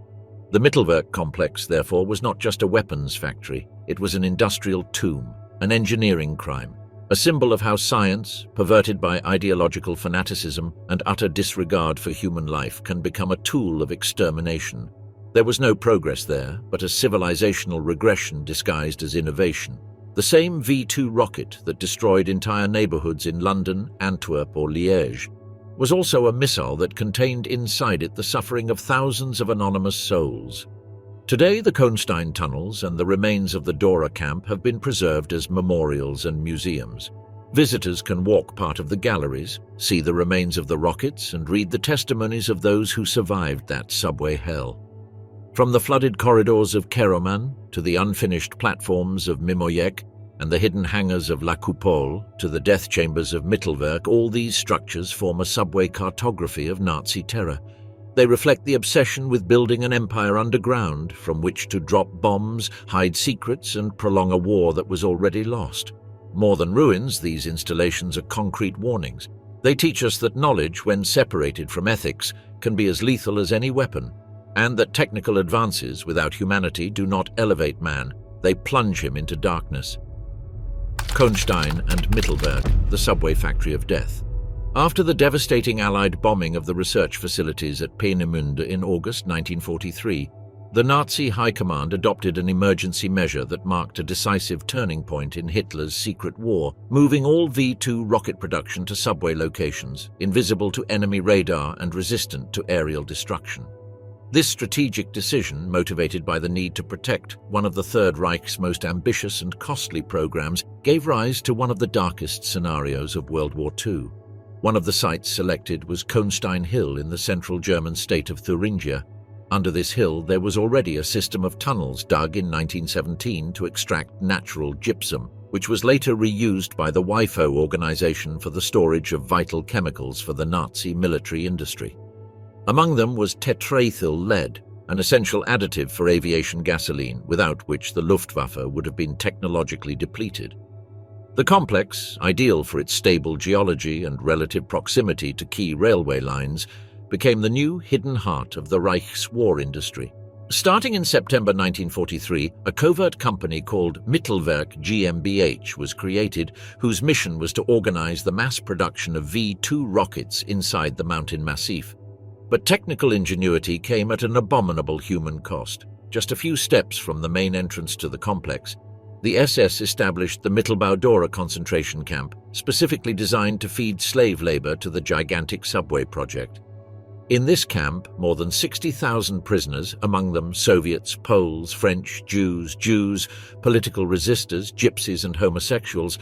The Mittelwerk complex, therefore, was not just a weapons factory, it was an industrial tomb, an engineering crime, a symbol of how science, perverted by ideological fanaticism and utter disregard for human life, can become a tool of extermination. There was no progress there, but a civilizational regression disguised as innovation. The same V-2 rocket that destroyed entire neighborhoods in London, Antwerp, or Liège was also a missile that contained inside it the suffering of thousands of anonymous souls. Today, the Kohnstein tunnels and the remains of the Dora camp have been preserved as memorials and museums. Visitors can walk part of the galleries, see the remains of the rockets, and read the testimonies of those who survived that subway hell. From the flooded corridors of Karaman to the unfinished platforms of Mimoyek and the hidden hangars of La Coupole to the death chambers of Mittelwerk, all these structures form a subway cartography of Nazi terror. They reflect the obsession with building an empire underground from which to drop bombs, hide secrets, and prolong a war that was already lost. More than ruins, these installations are concrete warnings. They teach us that knowledge, when separated from ethics, can be as lethal as any weapon, and that technical advances without humanity do not elevate man, they plunge him into darkness. Kohnstein and Mittelwerk, the subway factory of death. After the devastating Allied bombing of the research facilities at Peenemünde in August 1943, the Nazi High Command adopted an emergency measure that marked a decisive turning point in Hitler's secret war, moving all V-2 rocket production to subway locations, invisible to enemy radar and resistant to aerial destruction. This strategic decision, motivated by the need to protect one of the Third Reich's most ambitious and costly programs, gave rise to one of the darkest scenarios of World War II. One of the sites selected was Kohnstein Hill in the central German state of Thuringia. Under this hill there was already a system of tunnels dug in 1917 to extract natural gypsum, which was later reused by the WIFO organization for the storage of vital chemicals for the Nazi military industry. Among them was tetraethyl lead, an essential additive for aviation gasoline, without which the Luftwaffe would have been technologically depleted. The complex, ideal for its stable geology and relative proximity to key railway lines, became the new hidden heart of the Reich's war industry. Starting in September 1943, a covert company called Mittelwerk GmbH was created, whose mission was to organize the mass production of V-2 rockets inside the mountain massif. But technical ingenuity came at an abominable human cost. Just a few steps from the main entrance to the complex, the SS established the Mittelbau-Dora concentration camp, specifically designed to feed slave labor to the gigantic subway project. In this camp, more than 60,000 prisoners, among them Soviets, Poles, French, Jews, political resistors, gypsies and homosexuals,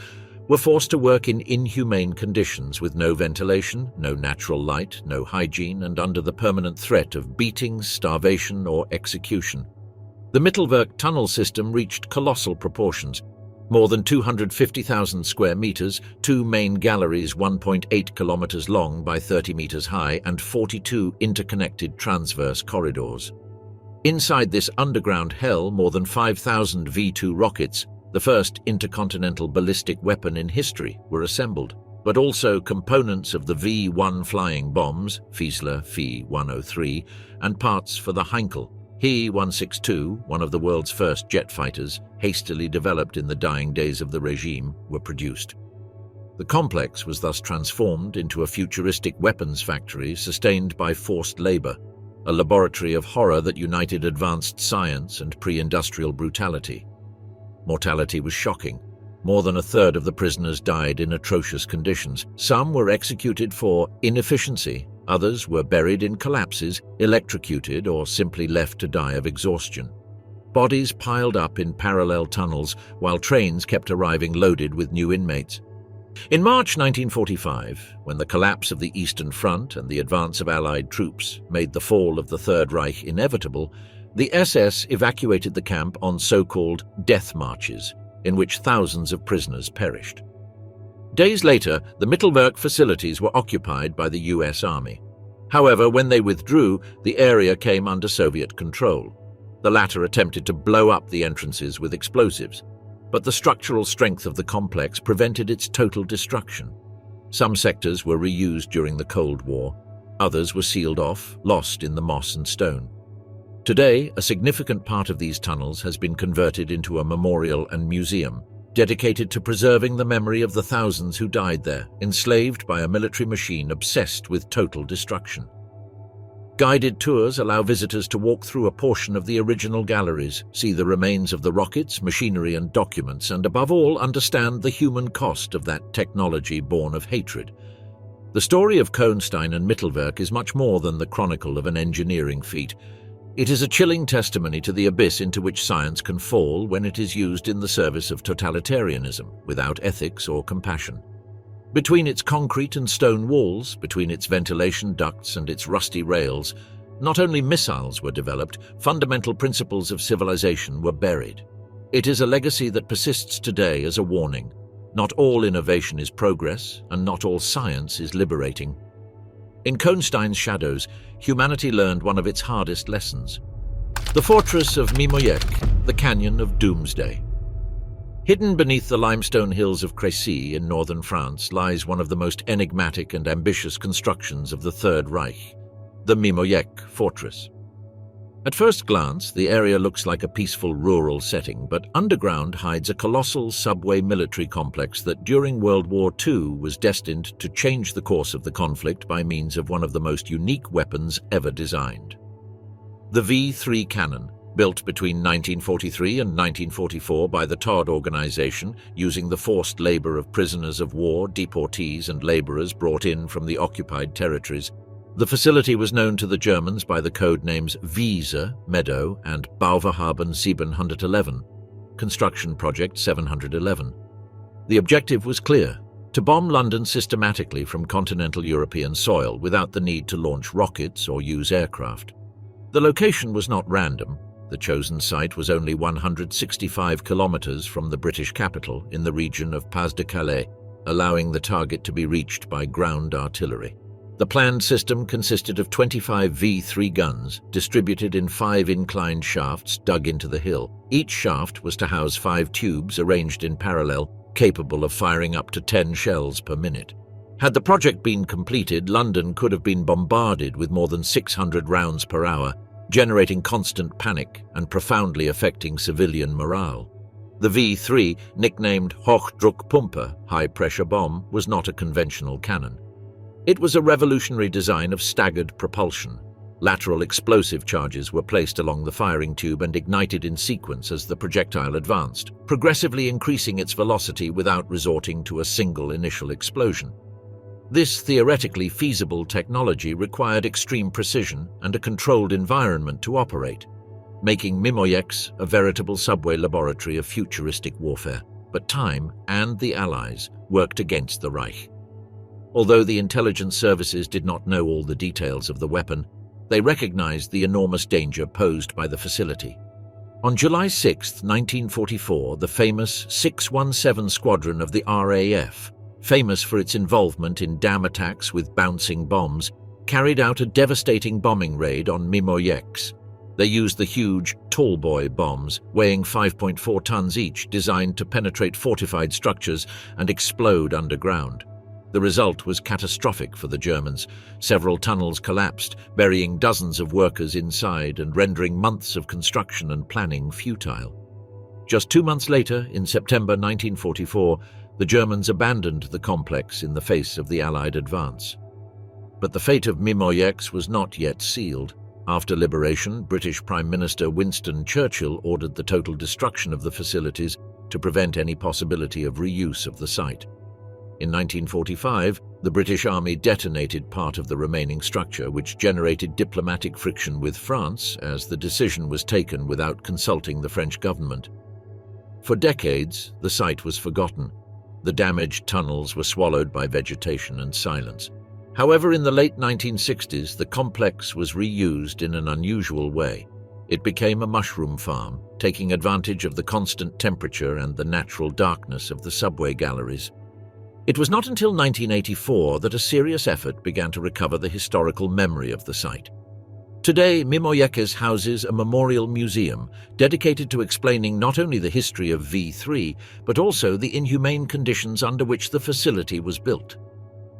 were forced to work in inhumane conditions with no ventilation, no natural light, no hygiene, and under the permanent threat of beatings, starvation, or execution. The Mittelwerk tunnel system reached colossal proportions. More than 250,000 square meters, 2 main galleries 1.8 kilometers long by 30 meters high, and 42 interconnected transverse corridors. Inside this underground hell, more than 5,000 V-2 rockets, the first intercontinental ballistic weapon in history, were assembled, but also components of the V-1 flying bombs, Fiesler Fi-103, and parts for the Heinkel He-162, one of the world's first jet fighters, hastily developed in the dying days of the regime, were produced. The complex was thus transformed into a futuristic weapons factory sustained by forced labor, a laboratory of horror that united advanced science and pre-industrial brutality. Mortality was shocking. More than a third of the prisoners died in atrocious conditions. Some were executed for inefficiency. Others were buried in collapses, electrocuted, or simply left to die of exhaustion. Bodies piled up in parallel tunnels while trains kept arriving loaded with new inmates. In March 1945, when the collapse of the Eastern Front and the advance of Allied troops made the fall of the Third Reich inevitable, the SS evacuated the camp on so-called death marches, in which thousands of prisoners perished. Days later, the Mittelwerk facilities were occupied by the US Army. However, when they withdrew, the area came under Soviet control. The latter attempted to blow up the entrances with explosives, but the structural strength of the complex prevented its total destruction. Some sectors were reused during the Cold War. Others were sealed off, lost in the moss and stone. Today, a significant part of these tunnels has been converted into a memorial and museum, dedicated to preserving the memory of the thousands who died there, enslaved by a military machine obsessed with total destruction. Guided tours allow visitors to walk through a portion of the original galleries, see the remains of the rockets, machinery and documents, and above all, understand the human cost of that technology born of hatred. The story of Kohnstein and Mittelwerk is much more than the chronicle of an engineering feat. It is a chilling testimony to the abyss into which science can fall when it is used in the service of totalitarianism, without ethics or compassion. Between its concrete and stone walls, between its ventilation ducts and its rusty rails, not only missiles were developed, fundamental principles of civilization were buried. It is a legacy that persists today as a warning. Not all innovation is progress, and not all science is liberating. In Kohnstein's shadows, humanity learned one of its hardest lessons. The fortress of Mimoyek, the canyon of doomsday. Hidden beneath the limestone hills of Crécy in northern France lies one of the most enigmatic and ambitious constructions of the Third Reich, the Mimoyek fortress. At first glance, the area looks like a peaceful rural setting, but underground hides a colossal subway military complex that during World War II was destined to change the course of the conflict by means of one of the most unique weapons ever designed. The V-3 cannon, built between 1943 and 1944 by the Todd organization using the forced labor of prisoners of war, deportees and laborers brought in from the occupied territories. The facility was known to the Germans by the code names Wiese, Meadow, and Bauvorhaben 711, Construction Project 711. The objective was clear: to bomb London systematically from continental European soil without the need to launch rockets or use aircraft. The location was not random. The chosen site was only 165 kilometers from the British capital in the region of Pas-de-Calais, allowing the target to be reached by ground artillery. The planned system consisted of 25 V3 guns distributed in 5 inclined shafts dug into the hill. Each shaft was to house 5 tubes arranged in parallel, capable of firing up to 10 shells per minute. Had the project been completed, London could have been bombarded with more than 600 rounds per hour, generating constant panic and profoundly affecting civilian morale. The V3, nicknamed Hochdruckpumpe, high-pressure bomb, was not a conventional cannon. It was a revolutionary design of staggered propulsion. Lateral explosive charges were placed along the firing tube and ignited in sequence as the projectile advanced, progressively increasing its velocity without resorting to a single initial explosion. This theoretically feasible technology required extreme precision and a controlled environment to operate, making Mimoyex a veritable subway laboratory of futuristic warfare. But time and the Allies worked against the Reich. Although the intelligence services did not know all the details of the weapon, they recognized the enormous danger posed by the facility. On July 6, 1944, the famous 617 Squadron of the RAF, famous for its involvement in dam attacks with bouncing bombs, carried out a devastating bombing raid on Mimoyex. They used the huge Tallboy bombs, weighing 5.4 tons each, designed to penetrate fortified structures and explode underground. The result was catastrophic for the Germans. Several tunnels collapsed, burying dozens of workers inside and rendering months of construction and planning futile. Just 2 months later, in September 1944, the Germans abandoned the complex in the face of the Allied advance. But the fate of Mimoyex was not yet sealed. After liberation, British Prime Minister Winston Churchill ordered the total destruction of the facilities to prevent any possibility of reuse of the site. In 1945, the British Army detonated part of the remaining structure, which generated diplomatic friction with France, as the decision was taken without consulting the French government. For decades, the site was forgotten. The damaged tunnels were swallowed by vegetation and silence. However, in the late 1960s, the complex was reused in an unusual way. It became a mushroom farm, taking advantage of the constant temperature and the natural darkness of the subway galleries. It was not until 1984 that a serious effort began to recover the historical memory of the site. Today, Mimoyex houses a memorial museum dedicated to explaining not only the history of V3, but also the inhumane conditions under which the facility was built.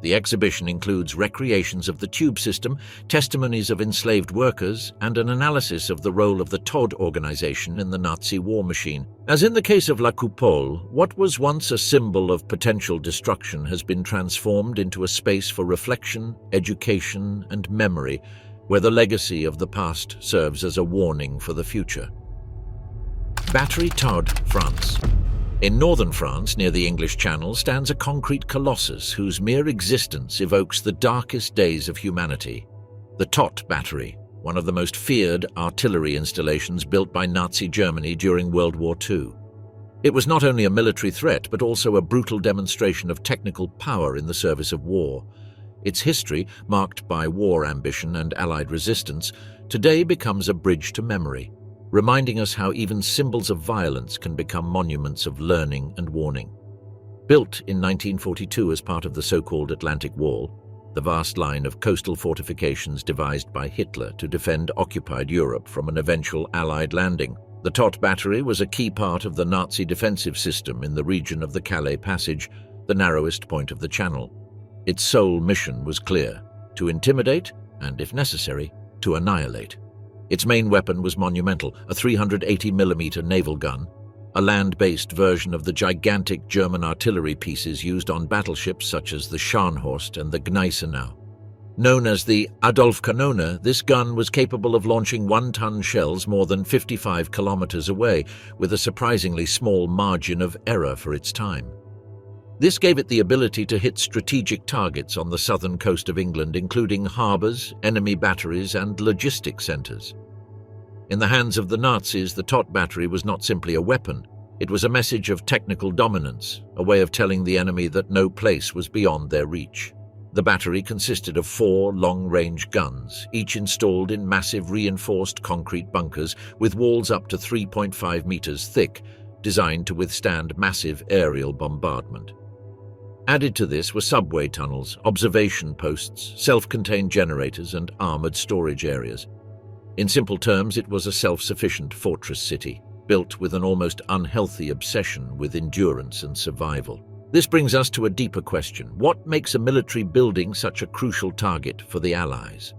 The exhibition includes recreations of the tube system, testimonies of enslaved workers, and an analysis of the role of the Todt organization in the Nazi war machine. As in the case of La Coupole, what was once a symbol of potential destruction has been transformed into a space for reflection, education, and memory, where the legacy of the past serves as a warning for the future. Battery Todt, France. In northern France, near the English Channel, stands a concrete colossus whose mere existence evokes the darkest days of humanity. The Todt Battery, one of the most feared artillery installations built by Nazi Germany during World War II. It was not only a military threat, but also a brutal demonstration of technical power in the service of war. Its history, marked by war ambition and Allied resistance, today becomes a bridge to memory, reminding us how even symbols of violence can become monuments of learning and warning. Built in 1942 as part of the so-called Atlantic Wall, the vast line of coastal fortifications devised by Hitler to defend occupied Europe from an eventual Allied landing, the Todt Battery was a key part of the Nazi defensive system in the region of the Calais Passage, the narrowest point of the Channel. Its sole mission was clear: to intimidate and, if necessary, to annihilate. Its main weapon was monumental, a 380mm naval gun, a land-based version of the gigantic German artillery pieces used on battleships such as the Scharnhorst and the Gneisenau. Known as the Adolf-Kanone, this gun was capable of launching 1-ton shells more than 55 kilometers away, with a surprisingly small margin of error for its time. This gave it the ability to hit strategic targets on the southern coast of England, including harbours, enemy batteries, and logistics centres. In the hands of the Nazis, the Todt Battery was not simply a weapon. It was a message of technical dominance, a way of telling the enemy that no place was beyond their reach. The battery consisted of 4 long-range guns, each installed in massive reinforced concrete bunkers with walls up to 3.5 meters thick, designed to withstand massive aerial bombardment. Added to this were subway tunnels, observation posts, self-contained generators, and armored storage areas. In simple terms, it was a self-sufficient fortress city, built with an almost unhealthy obsession with endurance and survival. This brings us to a deeper question. What makes a military building such a crucial target for the Allies?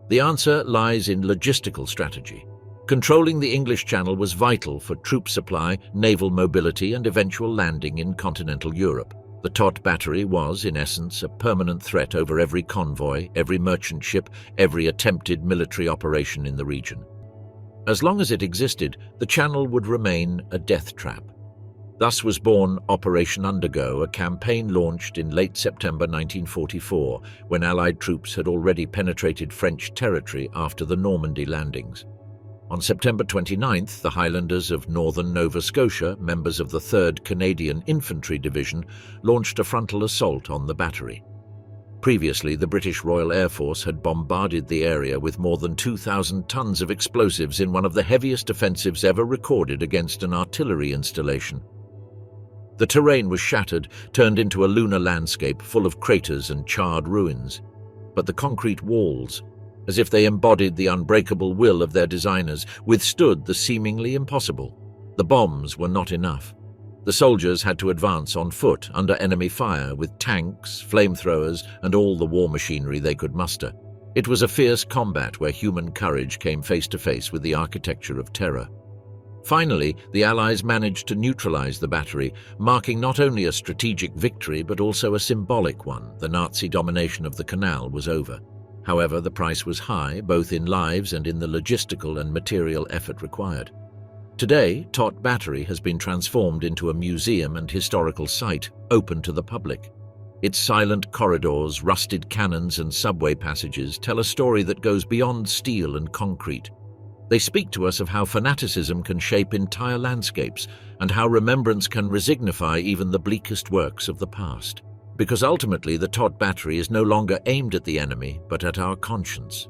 The answer lies in logistical strategy. Controlling the English Channel was vital for troop supply, naval mobility, and eventual landing in continental Europe. The Tott Battery was, in essence, a permanent threat over every convoy, every merchant ship, every attempted military operation in the region. As long as it existed, the Channel would remain a death trap. Thus was born Operation Undergo, a campaign launched in late September 1944, when Allied troops had already penetrated French territory after the Normandy landings. On September 29th, the Highlanders of northern Nova Scotia, members of the 3rd Canadian Infantry Division, launched a frontal assault on the battery. Previously, the British Royal Air Force had bombarded the area with more than 2,000 tons of explosives in one of the heaviest offensives ever recorded against an artillery installation. The terrain was shattered, turned into a lunar landscape full of craters and charred ruins. But the concrete walls, as if they embodied the unbreakable will of their designers, withstood the seemingly impossible. The bombs were not enough. The soldiers had to advance on foot under enemy fire with tanks, flamethrowers, and all the war machinery they could muster. It was a fierce combat where human courage came face to face with the architecture of terror. Finally, the Allies managed to neutralize the battery, marking not only a strategic victory but also a symbolic one. The Nazi domination of the canal was over. However, the price was high, both in lives and in the logistical and material effort required. Today, Tott Battery has been transformed into a museum and historical site, open to the public. Its silent corridors, rusted cannons, and subway passages tell a story that goes beyond steel and concrete. They speak to us of how fanaticism can shape entire landscapes and how remembrance can resignify even the bleakest works of the past. Because ultimately the Tott Battery is no longer aimed at the enemy, but at our conscience.